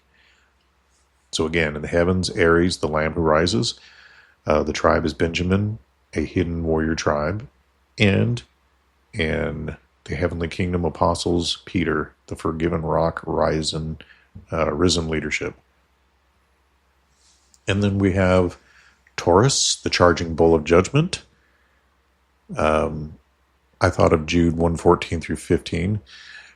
So again, in the heavens, Aries, the lamb who rises. The tribe is Benjamin, a hidden warrior tribe. And in the heavenly kingdom, apostles, Peter, the forgiven rock, risen leadership. And then we have Taurus, the charging bull of judgment. I thought of Jude 1:14 through 15,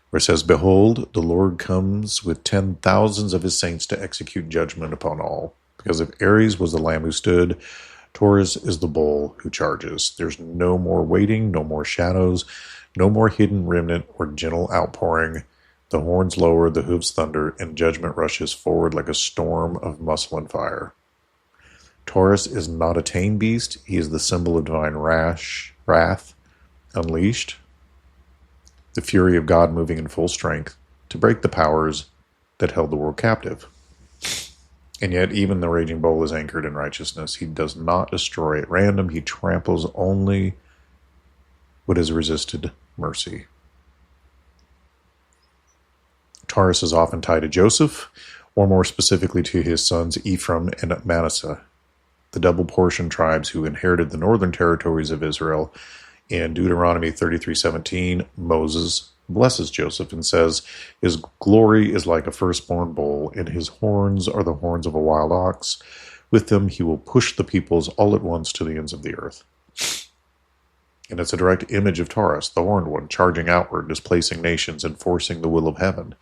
where it says, "Behold, the Lord comes with 10,000s of his saints to execute judgment upon all." Because if Aries was the lamb who stood, Taurus is the bull who charges. There's no more waiting, no more shadows, no more hidden remnant or gentle outpouring. The horns lower, the hooves thunder, and judgment rushes forward like a storm of muscle and fire. Taurus is not a tame beast. He is the symbol of divine wrath unleashed, the fury of God moving in full strength to break the powers that held the world captive. And yet even the raging bull is anchored in righteousness. He does not destroy at random. He tramples only what has resisted mercy. Taurus is often tied to Joseph, or more specifically to his sons Ephraim and Manasseh, the double-portion tribes who inherited the northern territories of Israel. In Deuteronomy 33:17, Moses blesses Joseph and says, "His glory is like a firstborn bull, and his horns are the horns of a wild ox. With them he will push the peoples all at once to the ends of the earth." And it's a direct image of Taurus, the horned one, charging outward, displacing nations, and forcing the will of heaven.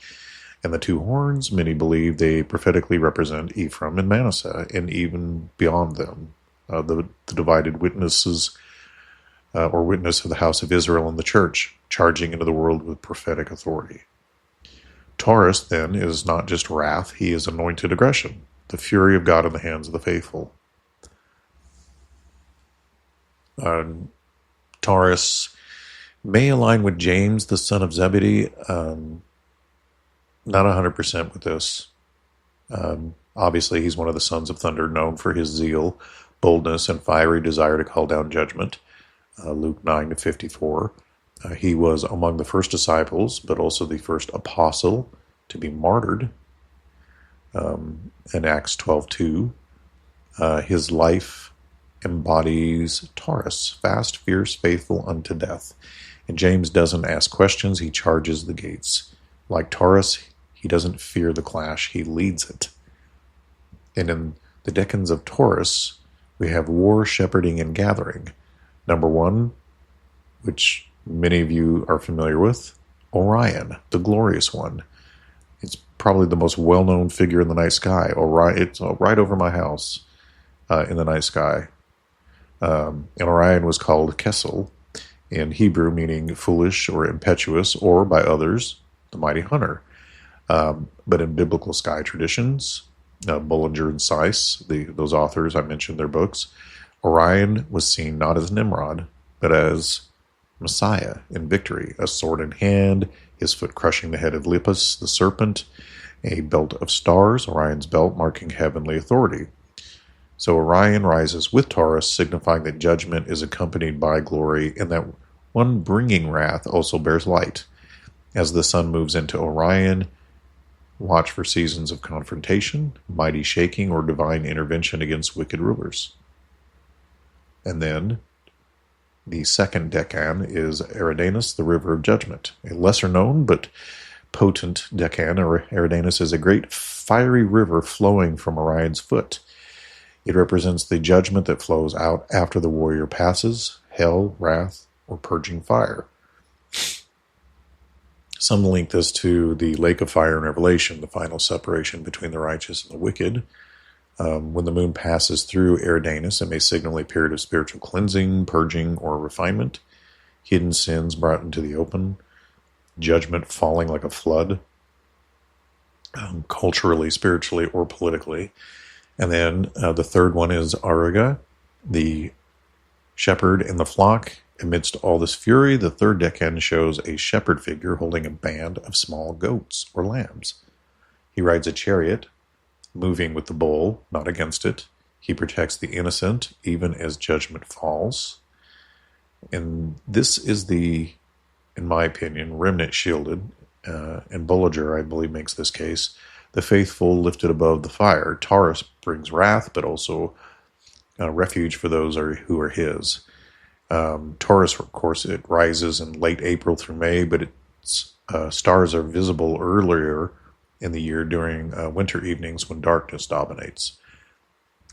And the two horns, many believe they prophetically represent Ephraim and Manasseh, and even beyond them, the divided witnesses or witness of the house of Israel and the church, charging into the world with prophetic authority. Taurus, then, is not just wrath, he is anointed aggression, the fury of God in the hands of the faithful. Taurus may align with James, the son of Zebedee. Not 100% with this. Obviously, he's one of the sons of thunder, known for his zeal, boldness, and fiery desire to call down judgment. Luke 9:54. He was among the first disciples, but also the first apostle to be martyred. In Acts 12:2, his life embodies Taurus, fast, fierce, faithful unto death. And James doesn't ask questions, he charges the gates. Like Taurus, he doesn't fear the clash, he leads it. And in the decans of Taurus, we have war, shepherding, and gathering. Number one, which many of you are familiar with, Orion, the glorious one. It's probably the most well-known figure in the night sky. Orion, it's right over my house in the night sky. And Orion was called Kessel in Hebrew, meaning foolish or impetuous, or by others, the mighty hunter. But in biblical sky traditions, Bullinger and Seiss, those authors, I mentioned their books, Orion was seen not as Nimrod, but as Messiah in victory, a sword in hand, his foot crushing the head of Lepus, the serpent, a belt of stars, Orion's belt marking heavenly authority. So Orion rises with Taurus, signifying that judgment is accompanied by glory, and that one bringing wrath also bears light. As the sun moves into Orion, watch for seasons of confrontation, mighty shaking, or divine intervention against wicked rulers. And then The second decan is Eridanus, the river of judgment. A lesser known but potent decan, or Eridanus, is a great fiery river flowing from Orion's foot. It represents the judgment that flows out after the warrior passes, hell, wrath, or purging fire. Some link this to the lake of fire in Revelation, the final separation between the righteous and the wicked. When the moon passes through Eridanus, it may signal a period of spiritual cleansing, purging, or refinement, hidden sins brought into the open, judgment falling like a flood, culturally, spiritually, or politically. And then the third one is Auriga, the shepherd in the flock. Amidst all this fury, the third decan shows a shepherd figure holding a band of small goats or lambs. He rides a chariot, moving with the bull, not against it. He protects the innocent, even as judgment falls. And this is the, in my opinion, remnant shielded, and Bollinger, I believe, makes this case, the faithful lifted above the fire. Taurus brings wrath, but also refuge for those who are his. Taurus, of course, it rises in late April through May, but its stars are visible earlier in the year during winter evenings when darkness dominates.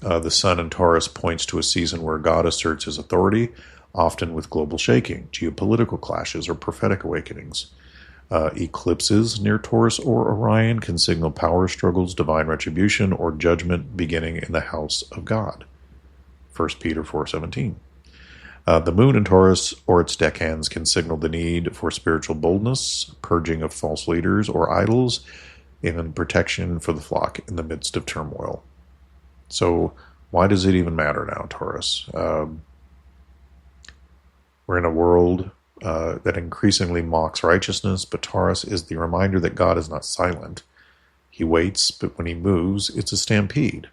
The sun in Taurus points to a season where God asserts his authority, often with global shaking, geopolitical clashes, or prophetic awakenings. Eclipses near Taurus or Orion can signal power struggles, divine retribution, or judgment beginning in the house of God. 1 Peter 4:17. The moon in Taurus or its decans can signal the need for spiritual boldness, purging of false leaders or idols, and protection for the flock in the midst of turmoil. So why does it even matter now, Taurus? We're in a world that increasingly mocks righteousness, but Taurus is the reminder that God is not silent. He waits, but when he moves, it's a stampede.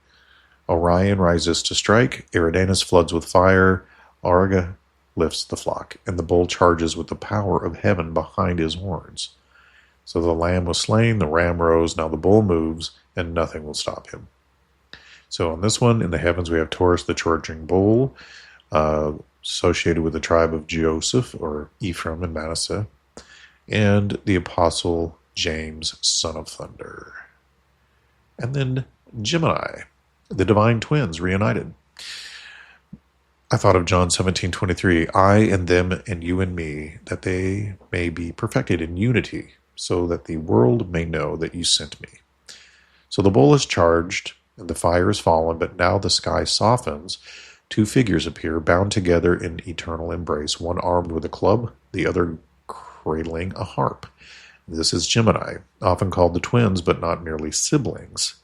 Orion rises to strike, Eridanus floods with fire, Auriga lifts the flock, and the bull charges with the power of heaven behind his horns. So the lamb was slain, the ram rose, now the bull moves, and nothing will stop him. So on this one, in the heavens, we have Taurus, the charging bull, associated with the tribe of Joseph, or Ephraim and Manasseh, and the apostle James, son of thunder. And then Gemini, the divine twins, reunited. I thought of John 17:23, I and them and you and me, that they may be perfected in unity, so that the world may know that you sent me. So the bull is charged, and the fire is fallen, but now the sky softens. Two figures appear, bound together in eternal embrace, one armed with a club, the other cradling a harp. This is Gemini, often called the twins, but not merely siblings.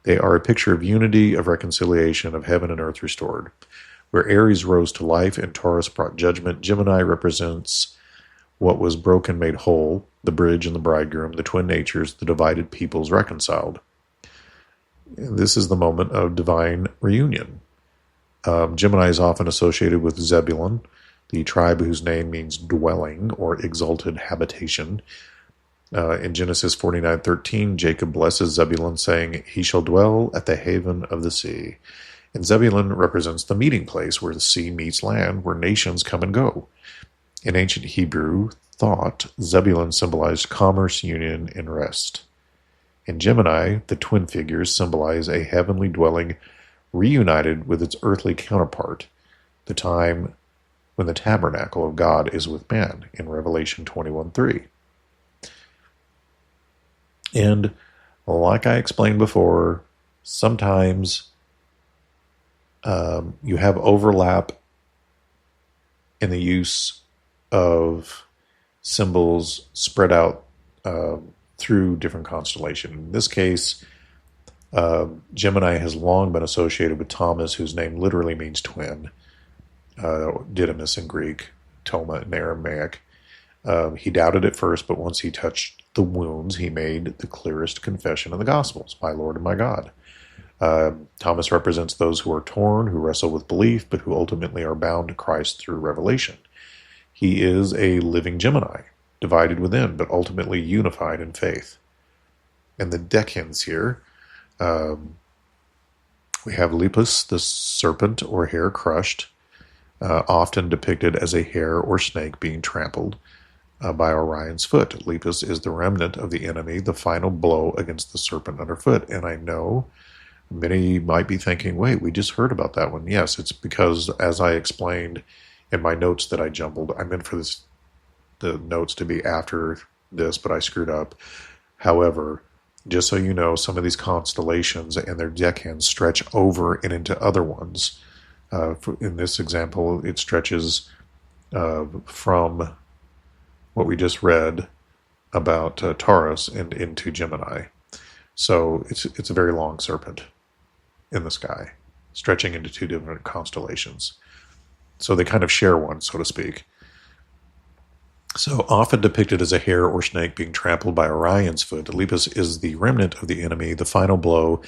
They are a picture of unity, of reconciliation, of heaven and earth restored. Where Aries rose to life and Taurus brought judgment, Gemini represents what was broken made whole, the bridge and the bridegroom, the twin natures, the divided peoples reconciled. And this is the moment of divine reunion. Gemini is often associated with Zebulun, the tribe whose name means dwelling or exalted habitation. In Genesis 49:13, Jacob blesses Zebulun, saying, he shall dwell at the haven of the sea. And Zebulun represents the meeting place where the sea meets land, where nations come and go. In ancient Hebrew thought, Zebulun symbolized commerce, union, and rest. In Gemini, the twin figures symbolize a heavenly dwelling reunited with its earthly counterpart, the time when the tabernacle of God is with man, in Revelation 21:3. And like I explained before, sometimes you have overlap in the use of symbols spread out through different constellations. In this case, Gemini has long been associated with Thomas, whose name literally means twin, Didymus in Greek, Toma in Aramaic. He doubted at first, but once he touched the wounds, he made the clearest confession in the Gospels, my Lord and my God. Thomas represents those who are torn, who wrestle with belief, but who ultimately are bound to Christ through revelation. He is a living Gemini, divided within, but ultimately unified in faith. And the decans here, we have Lepus, the serpent or hair crushed. often depicted as a hare or snake being trampled by Orion's foot. Lepus is the remnant of the enemy, the final blow against the serpent underfoot. And I know many might be thinking, wait, we just heard about that one. Yes, it's because, as I explained in my notes that I jumbled, I meant for the notes to be after this, but I screwed up. However, just so you know, some of these constellations and their deckhands stretch over and into other ones. In this example, it stretches from what we just read about Taurus and into Gemini. So it's a very long serpent in the sky, stretching into two different constellations. So they kind of share one, so to speak. So often depicted as a hare or snake being trampled by Orion's foot, Lepus is the remnant of the enemy, the final blow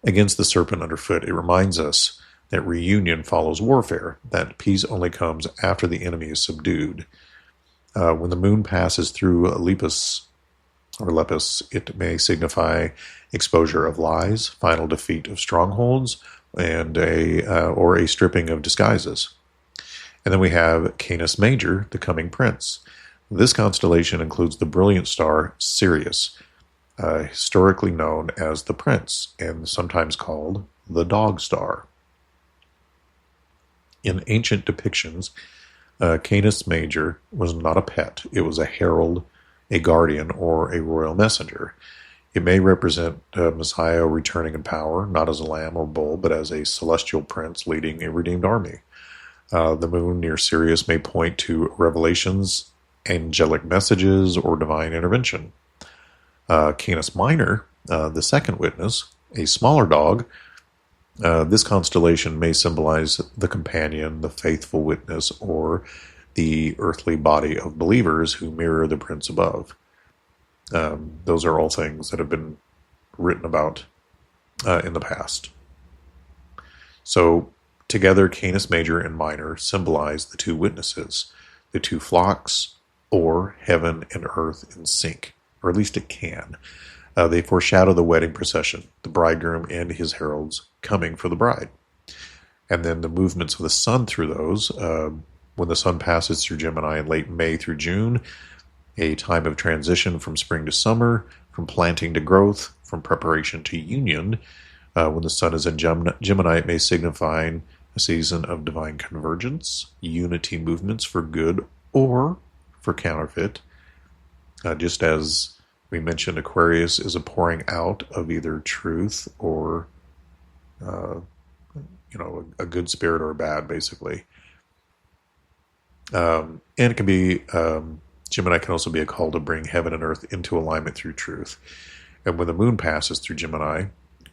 against the serpent underfoot. It reminds us that reunion follows warfare, that peace only comes after the enemy is subdued. When the moon passes through Lepus, it may signify exposure of lies, final defeat of strongholds, and a stripping of disguises. And then we have Canis Major, the coming prince. This constellation includes the brilliant star Sirius, historically known as the Prince, and sometimes called the Dog Star. In ancient depictions, Canis Major was not a pet. It was a herald, a guardian, or a royal messenger. It may represent Messiah returning in power, not as a lamb or bull, but as a celestial prince leading a redeemed army. The moon near Sirius may point to revelations, angelic messages, or divine intervention. Canis Minor, the second witness, a smaller dog, this constellation may symbolize the companion, the faithful witness, or the earthly body of believers who mirror the prince above. Those are all things that have been written about in the past. So together, Canis Major and Minor symbolize the two witnesses, the two flocks, or heaven and earth in sync, or at least it can. They foreshadow the wedding procession, the bridegroom and his heralds coming for the bride. And then the movements of the sun through those, when the sun passes through Gemini in late May through June, a time of transition from spring to summer, from planting to growth, from preparation to union. When the sun is in Gemini, it may signify a season of divine convergence, unity movements for good or for counterfeit. Just as we mentioned, Aquarius is a pouring out of either truth or, a good spirit or a bad, basically. And it can be, Gemini can also be a call to bring heaven and earth into alignment through truth. And when the moon passes through Gemini,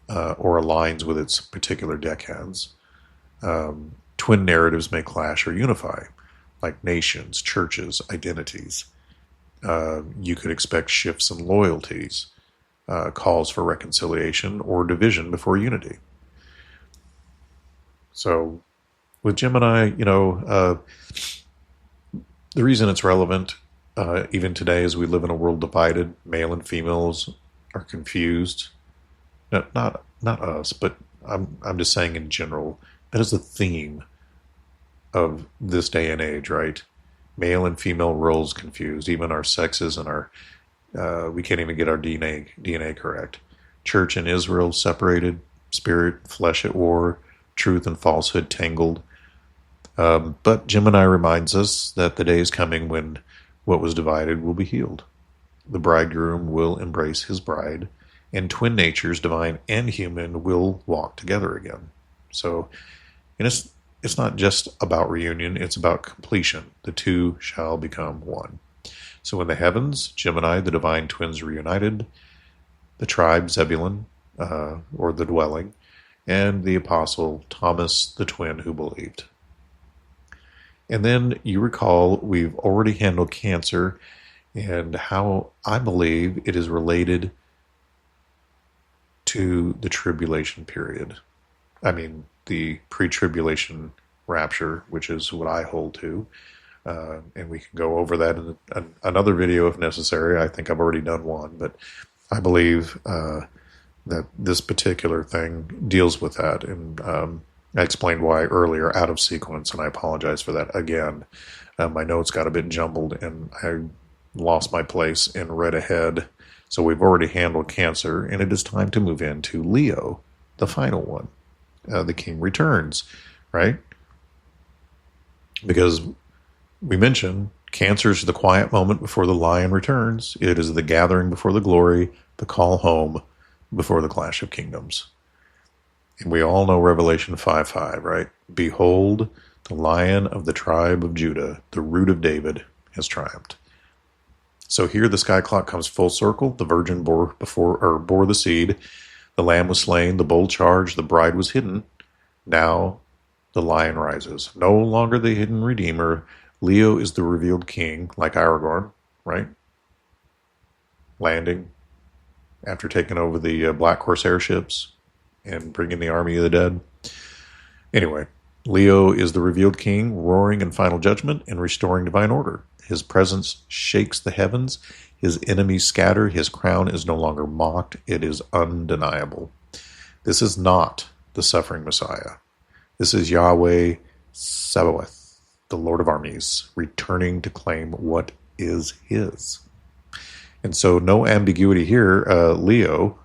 or aligns with its particular deckhands, twin narratives may clash or unify, like nations, churches, identities. You could expect shifts in loyalties, calls for reconciliation or division before unity. So with Gemini, the reason it's relevant even today as we live in a world divided, male and females are confused. Not us, but I'm just saying in general, that is the theme of this day and age, right? Male and female roles confused, even our sexes and our, we can't even get our DNA correct. Church and Israel separated, spirit, flesh at war, truth and falsehood tangled. But Gemini reminds us that the day is coming when what was divided will be healed. The bridegroom will embrace his bride, and twin natures, divine and human, will walk together again. So, and it's not just about reunion, it's about completion. The two shall become one. So in the heavens, Gemini, the divine twins reunited, the tribe Zebulun, or the dwelling, and the apostle Thomas, the twin who believed. And then you recall we've already handled Cancer and how I believe it is related to the tribulation period. I mean, the pre-tribulation rapture, which is what I hold to. And we can go over that in another video if necessary. I think I've already done one, but I believe that this particular thing deals with that. And I explained why earlier, out of sequence, and I apologize for that again. My notes got a bit jumbled, and I lost my place and read ahead. So we've already handled Cancer, and it is time to move into Leo, the final one. The king returns, right? Because we mentioned Cancer is the quiet moment before the lion returns. It is the gathering before the glory, the call home before the clash of kingdoms. And we all know Revelation 5:5, right? Behold, the Lion of the tribe of Judah, the root of David, has triumphed. So here the sky clock comes full circle. The virgin bore the seed. The lamb was slain. The bull charged. The bride was hidden. Now the lion rises. No longer the hidden redeemer. Leo is the revealed king, like Aragorn, right? Landing after taking over the Black Horse airships and bringing the army of the dead. Anyway, Leo is the revealed king, roaring in final judgment and restoring divine order. His presence shakes the heavens. His enemies scatter. His crown is no longer mocked. It is undeniable. This is not the suffering Messiah. This is Yahweh Sabaoth, the Lord of armies, returning to claim what is his. And so no ambiguity here. Leo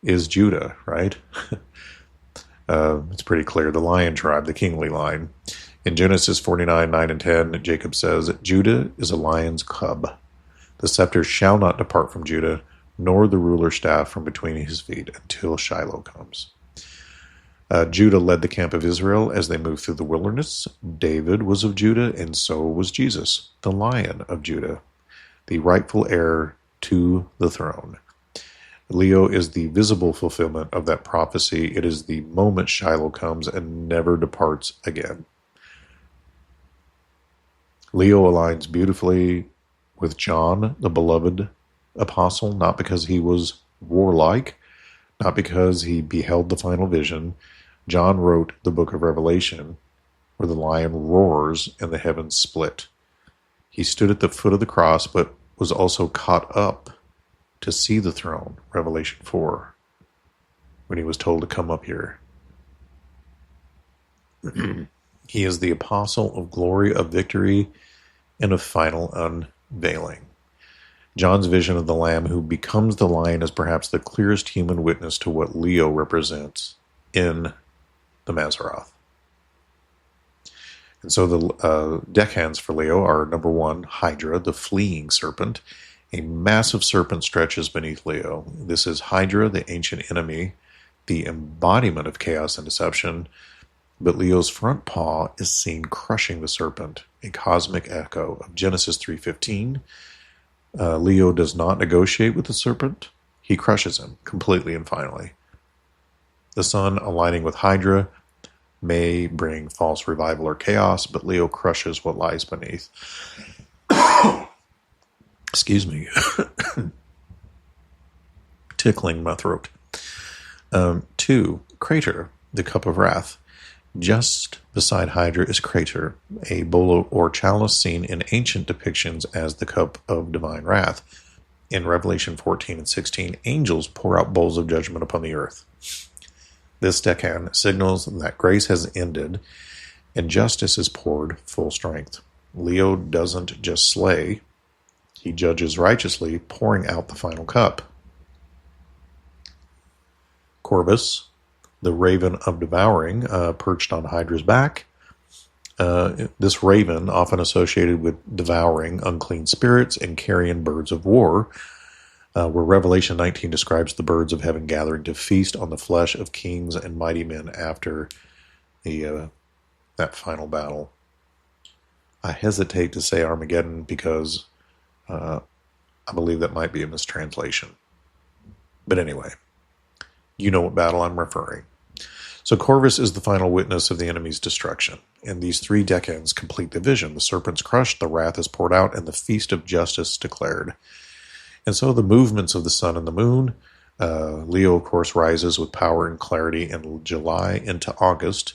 is Judah, right? It's pretty clear. The lion tribe, the kingly line. In Genesis 49:9-10, Jacob says, Judah is a lion's cub. The scepter shall not depart from Judah, nor the ruler's staff from between his feet until Shiloh comes. Judah led the camp of Israel as they moved through the wilderness. David was of Judah, and so was Jesus, the Lion of Judah, the rightful heir to the throne. Leo is the visible fulfillment of that prophecy. It is the moment Shiloh comes and never departs again. Leo aligns beautifully with John, the beloved apostle, not because he was warlike, not because he beheld the final vision. John wrote the book of Revelation, where the lion roars and the heavens split. He stood at the foot of the cross, but was also caught up to see the throne, Revelation 4, when he was told to come up here. He is the apostle of glory, of victory, and of final unveiling. John's vision of the Lamb who becomes the lion is perhaps the clearest human witness to what Leo represents in the Mazzaroth. And so the deckhands for Leo are, number 1, Hydra, the fleeing serpent. A massive serpent stretches beneath Leo. This is Hydra, the ancient enemy, the embodiment of chaos and deception. But Leo's front paw is seen crushing the serpent, a cosmic echo of Genesis 3:15. Leo does not negotiate with the serpent. He crushes him completely and finally. The sun aligning with Hydra may bring false revival or chaos, but Leo crushes what lies beneath. Excuse me. Tickling my throat. 2, Crater, the cup of wrath. Just beside Hydra is Crater, a bowl or chalice seen in ancient depictions as the cup of divine wrath. In Revelation 14 and 16, angels pour out bowls of judgment upon the earth. This decan signals that grace has ended and justice is poured full strength. Leo doesn't just slay, he judges righteously, pouring out the final cup. Corvus, the raven of devouring, perched on Hydra's back. This raven, often associated with devouring unclean spirits and carrion birds of war, where Revelation 19 describes the birds of heaven gathering to feast on the flesh of kings and mighty men after that final battle. I hesitate to say Armageddon because I believe that might be a mistranslation. But anyway, you know what battle I'm referring. So Corvus is the final witness of the enemy's destruction, and these 3 decans complete the vision. The serpent's crushed, the wrath is poured out, and the feast of justice declared. And so the movements of the sun and the moon, Leo, of course, rises with power and clarity in July into August,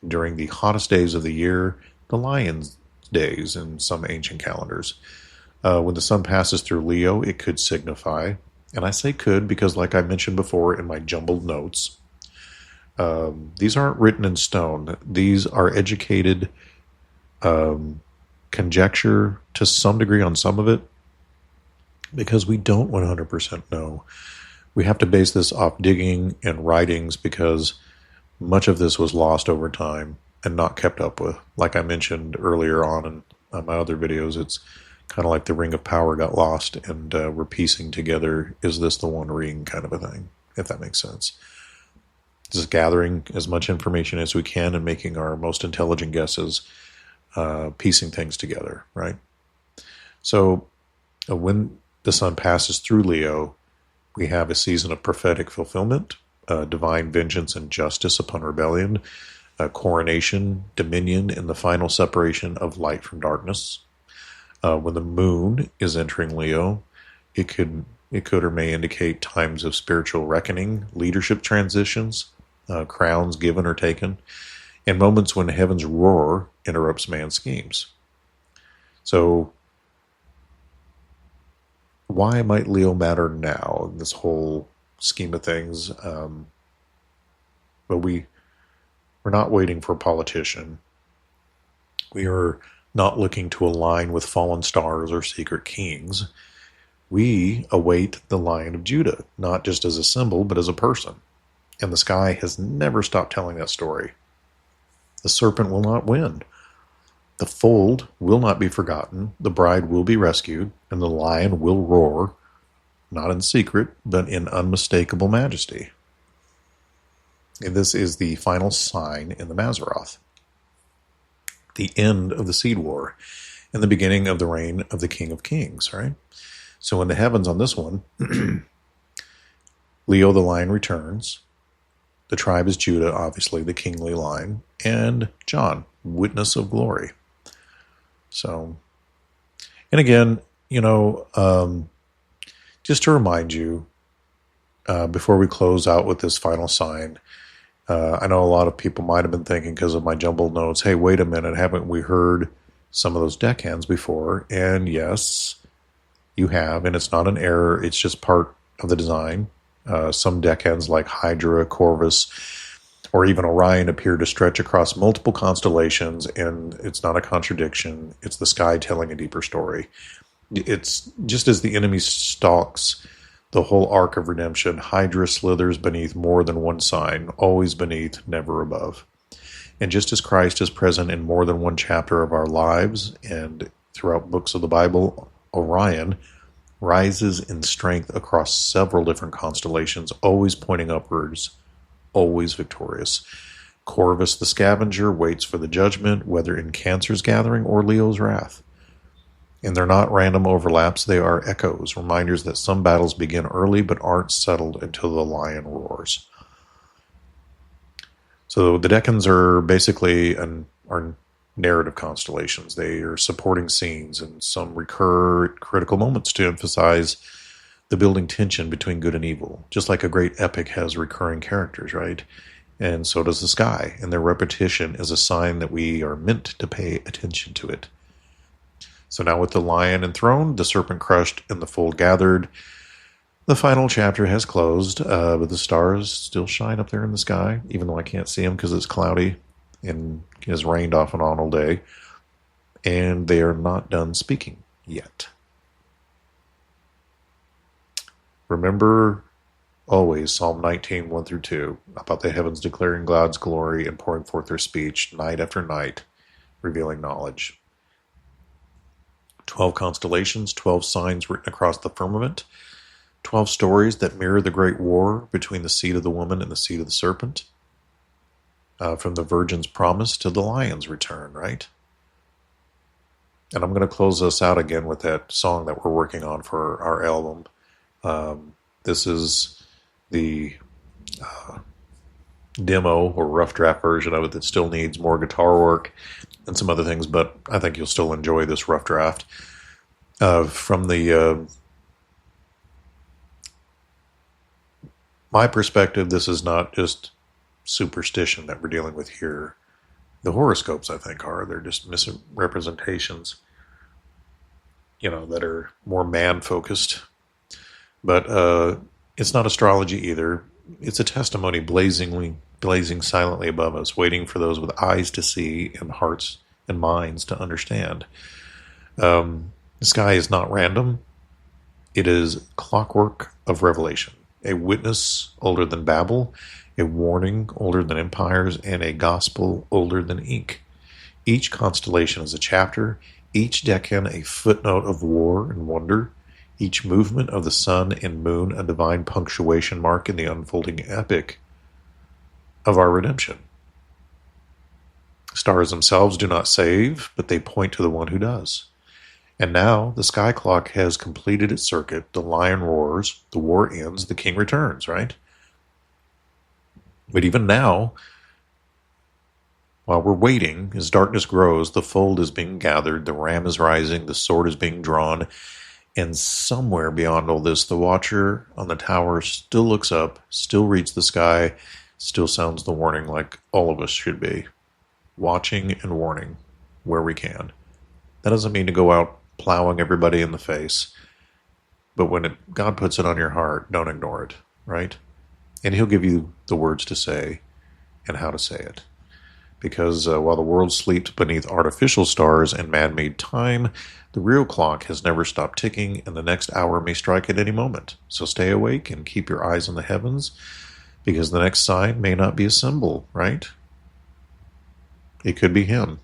during the hottest days of the year, the lion's days in some ancient calendars. When the sun passes through Leo, it could signify, and I say could because like I mentioned before in my jumbled notes, These aren't written in stone. These are educated conjecture to some degree on some of it, because we don't 100% know. We have to base this off digging and writings, because much of this was lost over time and not kept up with. Like I mentioned earlier on in my other videos, it's kind of like the Ring of Power got lost, and we're piecing together, is this the one ring kind of a thing, if that makes sense. Just gathering as much information as we can and making our most intelligent guesses, piecing things together, right? So when the sun passes through Leo, we have a season of prophetic fulfillment, divine vengeance and justice upon rebellion, coronation, dominion, and the final separation of light from darkness. When the moon is entering Leo, it could or may indicate times of spiritual reckoning, leadership transitions, crowns given or taken, and moments when heaven's roar interrupts man's schemes. So, why might Leo matter now in this whole scheme of things? But we're not waiting for a politician. We are not looking to align with fallen stars or secret kings. We await the Lion of Judah, not just as a symbol, but as a person. And the sky has never stopped telling that story. The serpent will not win. The fold will not be forgotten. The bride will be rescued, and the lion will roar, not in secret, but in unmistakable majesty. And this is the final sign in the Mazzaroth, the end of the seed war, and the beginning of the reign of the King of Kings, right? So in the heavens on this one, Leo the lion returns. The tribe is Judah, obviously, the kingly line, and John, witness of glory. So, and again, just to remind you, before we close out with this final sign, I know a lot of people might have been thinking, because of my jumbled notes, hey, wait a minute, haven't we heard some of those deckhands before? And yes, you have, and it's not an error, it's just part of the design. Some deckhands like Hydra, Corvus, or even Orion appear to stretch across multiple constellations, and it's not a contradiction. It's the sky telling a deeper story. It's just as the enemy stalks the whole arc of redemption, Hydra slithers beneath more than one sign, always beneath, never above. And just as Christ is present in more than one chapter of our lives and throughout books of the Bible, Orion rises in strength across several different constellations, always pointing upwards, always victorious. Corvus the scavenger waits for the judgment, whether in Cancer's gathering or Leo's wrath. And they're not random overlaps, they are echoes, reminders that some battles begin early but aren't settled until the lion roars. So the decans are basically are narrative constellations. They are supporting scenes, and some recur at critical moments to emphasize the building tension between good and evil. Just like a great epic has recurring characters, right? And so does the sky, and their repetition is a sign that we are meant to pay attention to it. So now with the lion enthroned, the serpent crushed, and the fold gathered, the final chapter has closed, but the stars still shine up there in the sky, even though I can't see them because it's cloudy and has rained off and on all day, and they are not done speaking yet. Remember always Psalm 19, 1 through 2, about the heavens declaring God's glory and pouring forth their speech night after night, revealing knowledge. 12 constellations, 12 signs written across the firmament, 12 stories that mirror the great war between the seed of the woman and the seed of the serpent. From the virgin's promise to the lion's return, right? And I'm going to close us out again with that song that we're working on for our album. This is the demo or rough draft version of it that still needs more guitar work and some other things, but I think you'll still enjoy this rough draft. From the my perspective, this is not just superstition that we're dealing with here. The horoscopes, I think, they're just misrepresentations, that are more man-focused. But it's not astrology either. it's a testimony blazing silently above us, waiting for those with eyes to see and hearts and minds to understand. The sky is not random. It is clockwork of revelation, a witness older than Babel, a warning older than empires, and a gospel older than ink. Each constellation is a chapter, each decan a footnote of war and wonder, each movement of the sun and moon a divine punctuation mark in the unfolding epic of our redemption. Stars themselves do not save, but they point to the one who does. And now the sky clock has completed its circuit, the lion roars, the war ends, the king returns, right? But even now, while we're waiting, as darkness grows, the fold is being gathered, the ram is rising, the sword is being drawn, and somewhere beyond all this, the watcher on the tower still looks up, still reads the sky, still sounds the warning like all of us should be. Watching and warning where we can. That doesn't mean to go out plowing everybody in the face, but when God puts it on your heart, don't ignore it, right? And he'll give you the words to say and how to say it. Because while the world sleeps beneath artificial stars and man-made time, the real clock has never stopped ticking, and the next hour may strike at any moment. So stay awake and keep your eyes on the heavens, because the next sign may not be a symbol, right? It could be him.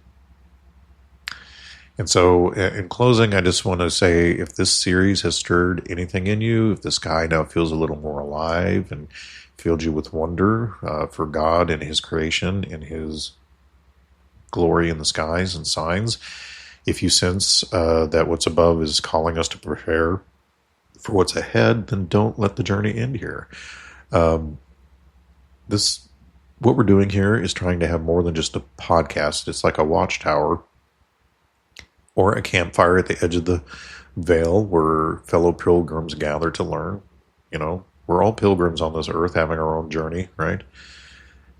And so, in closing, I just want to say, if this series has stirred anything in you, if the sky now feels a little more alive and filled you with wonder for God and his creation and his glory in the skies and signs, if you sense that what's above is calling us to prepare for what's ahead, then don't let the journey end here. What we're doing here is trying to have more than just a podcast. It's like a watchtower or a campfire at the edge of the veil where fellow pilgrims gather to learn. You know, we're all pilgrims on this earth having our own journey, right?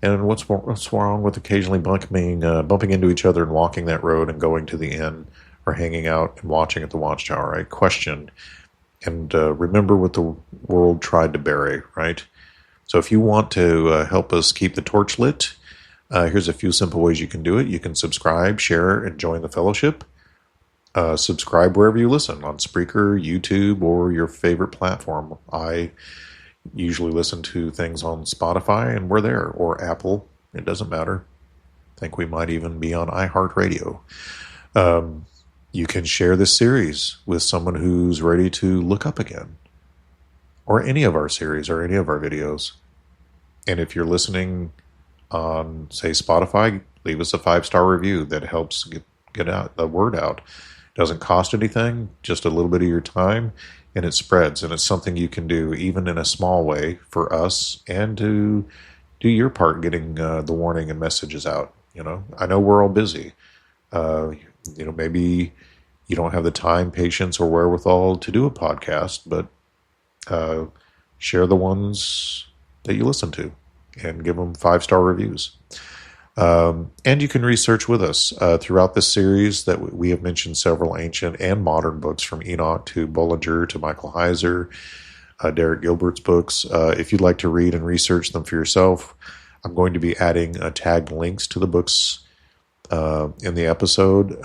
And what's wrong with occasionally bumping into each other and walking that road and going to the inn or hanging out and watching at the watchtower, right? Question and remember what the world tried to bury, right? So if you want to help us keep the torch lit, here's a few simple ways you can do it. You can subscribe, share, and join the fellowship. Subscribe wherever you listen, on Spreaker, YouTube, or your favorite platform. I usually listen to things on Spotify, and we're there, or Apple. It doesn't matter. I think we might even be on iHeartRadio. You can share this series with someone who's ready to look up again, or any of our series or any of our videos. And if you're listening on, say, Spotify, leave us a 5-star review. That helps get out the word out. Doesn't cost anything, just a little bit of your time, and it spreads. And it's something you can do, even in a small way, for us, and to do your part getting the warning and messages out. You know, I know we're all busy. Maybe you don't have the time, patience, or wherewithal to do a podcast, but share the ones that you listen to and give them 5-star reviews. And you can research with us throughout this series that we have mentioned several ancient and modern books, from Enoch to Bollinger to Michael Heiser, Derek Gilbert's books. If you'd like to read and research them for yourself, I'm going to be adding tagged links to the books in the episode.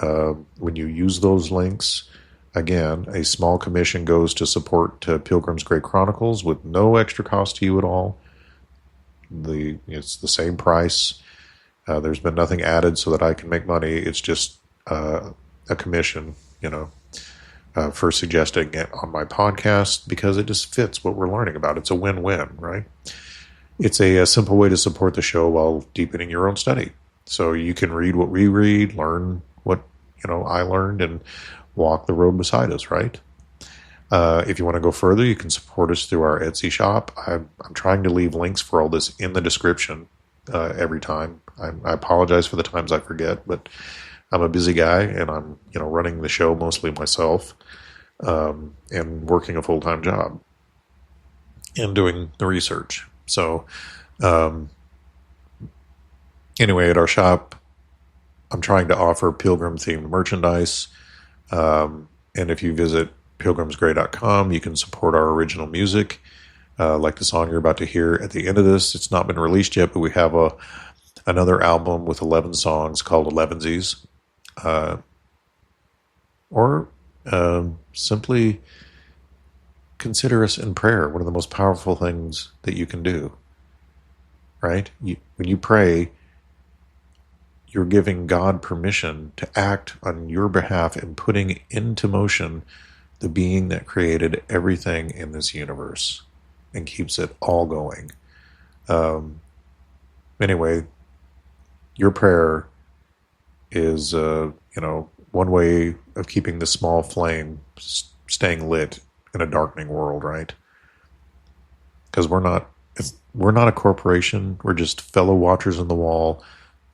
When you use those links, again, a small commission goes to support Pilgrim's Great Chronicles with no extra cost to you at all. It's the same price. There's been nothing added so that I can make money. It's just a commission, for suggesting it on my podcast, because it just fits what we're learning about. It's a win-win, right? It's a simple way to support the show while deepening your own study. So you can read what we read, learn what I learned, and walk the road beside us, right? If you want to go further, you can support us through our Etsy shop. I'm trying to leave links for all this in the description every time. I apologize for the times I forget, but I'm a busy guy, and I'm running the show mostly myself, and working a full-time job and doing the research. So anyway, at our shop, I'm trying to offer pilgrim-themed merchandise, and if you visit pilgrimsgrey.com, you can support our original music. like the song you're about to hear at the end of this. It's not been released yet, but we have another album with 11 songs called Elevensies. Or simply consider us in prayer, one of the most powerful things that you can do, right? When you pray, you're giving God permission to act on your behalf and putting into motion the being that created everything in this universe and keeps it all going. Anyway, your prayer is, one way of keeping the small flame staying lit in a darkening world, right? Because we're not a corporation. We're just fellow watchers on the wall,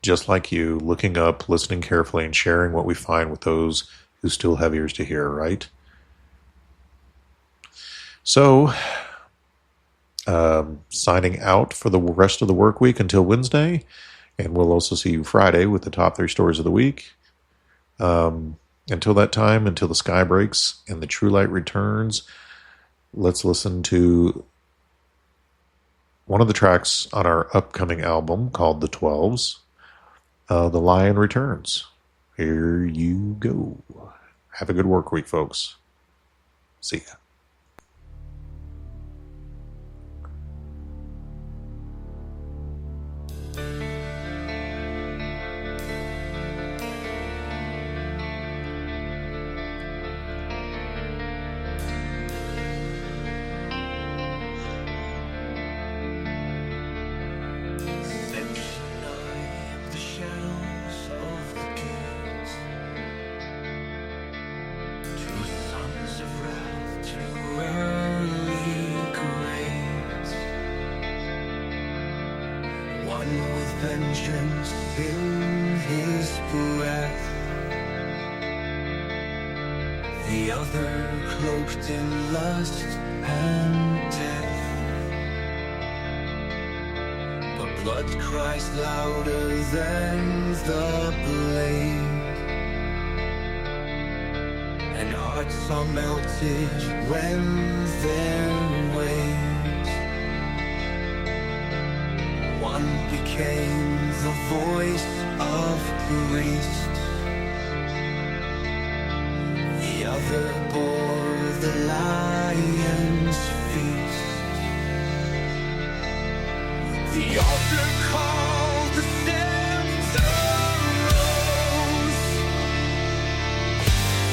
just like you, looking up, listening carefully, and sharing what we find with those who still have ears to hear, right? So, signing out for the rest of the work week until Wednesday, and we'll also see you Friday with the top 3 stories of the week. Until that time, until the sky breaks and the true light returns, let's listen to one of the tracks on our upcoming album called The 12s, The Lion Returns. Here you go. Have a good work week, folks. See ya. Vengeance in his breath, the other cloaked in lust and death. But blood cries louder than the blade, and hearts are melted when they're weighed. One became the voice of priest, the other bore the lion's feast. The altar called the censer rose,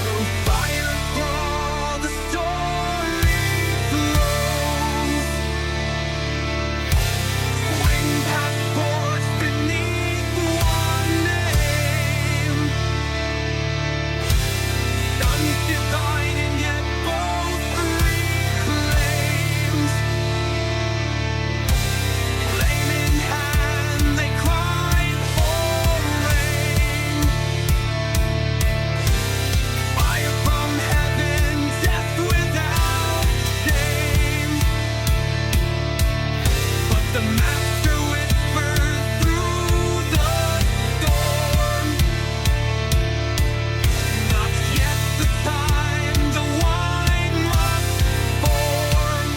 through fire crawl the story flows. Swing passports beneath one name, sons divine and yet both reclaimed. Flame in hand, they cry for rain. Fire from heaven, death without shame. But the master whispered through the storm, not yet the time, the wine must form.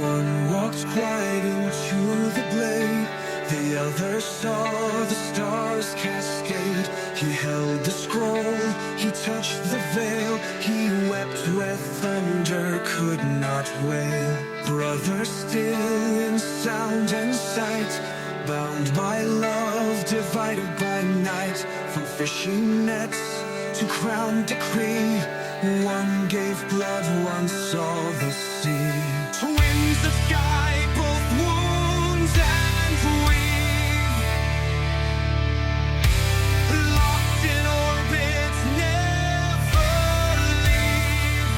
One walked right into the blade, the other saw the stars cascade. He held the scroll, he touched the veil, he wept where thunder could not wail. Brothers still in sound and sight, bound by love, divided by night. From fishing nets to crown decree, one gave blood, one saw the sea. Twins of sky, both wounds and weave, locked in orbits, never leave.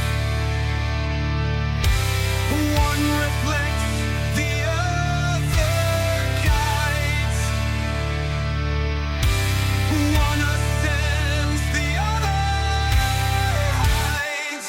One reflects, the other guides. One ascends, the other hides.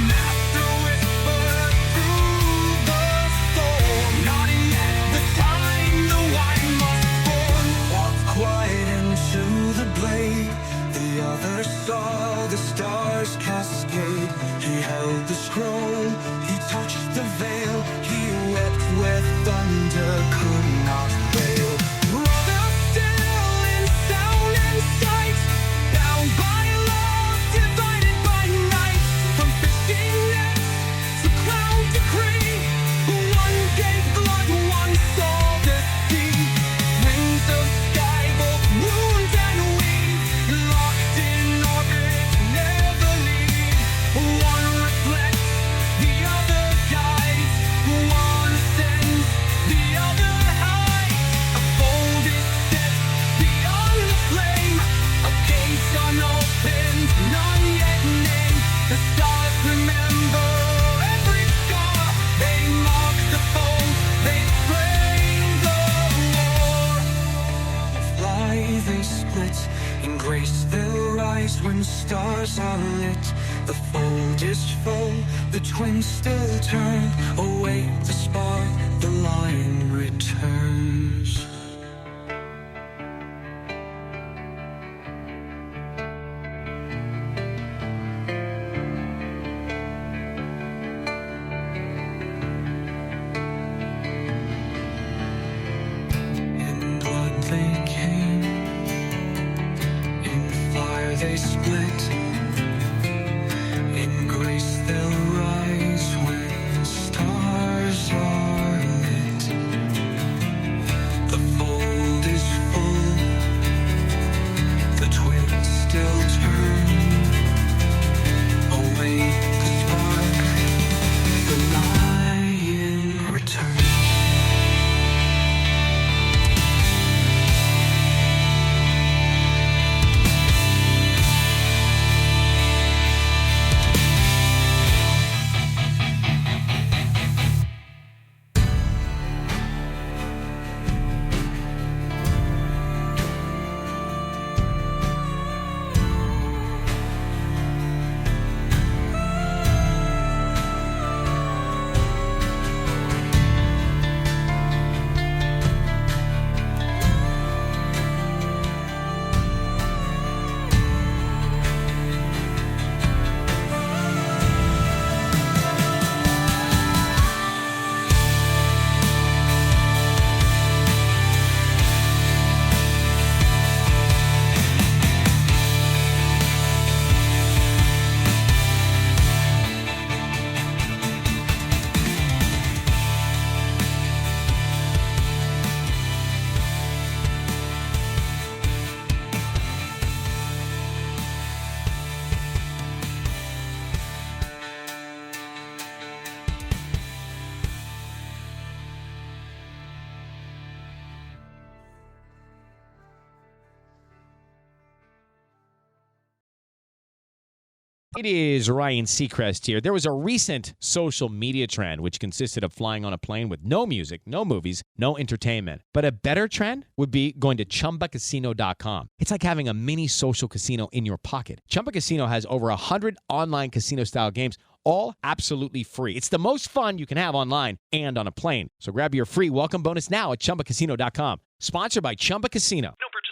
Master whispered through the storm. Not yet the time the wine must pour. Walked quiet into the blade. The other saw the stars cascade. He held the scroll, he touched the veil. He wept where thunder could not fail. Brother still in sound and sight, bound by love, divided by night. From fishing nets to cloud decree, one gave blood, one saw the sea. Rings of sky, both wound and weave, locked in orbit, never leave. One reflects, the other guides. One ascends, the other hides. A fold is set beyond the flame. A gate unopened, none yet named. The stars remember every scar. They mark the foe, they frame the war. Fly they split, in grace they'll rise when stars are lit. The fold is full, the twins still turn. Await the spark, the line returns. In blood they came, in fire they split. In grace they'll rise when stars are lit. The fold is full, the twins still turn. Await the spark, the lion returns. It is Ryan Seacrest here. There was a recent social media trend which consisted of flying on a plane with no music, no movies, no entertainment. But a better trend would be going to chumbacasino.com. It's like having a mini social casino in your pocket. Chumba Casino has over 100 online casino-style games, all absolutely free. It's the most fun you can have online and on a plane. So grab your free welcome bonus now at chumbacasino.com. Sponsored by Chumba Casino. No purchase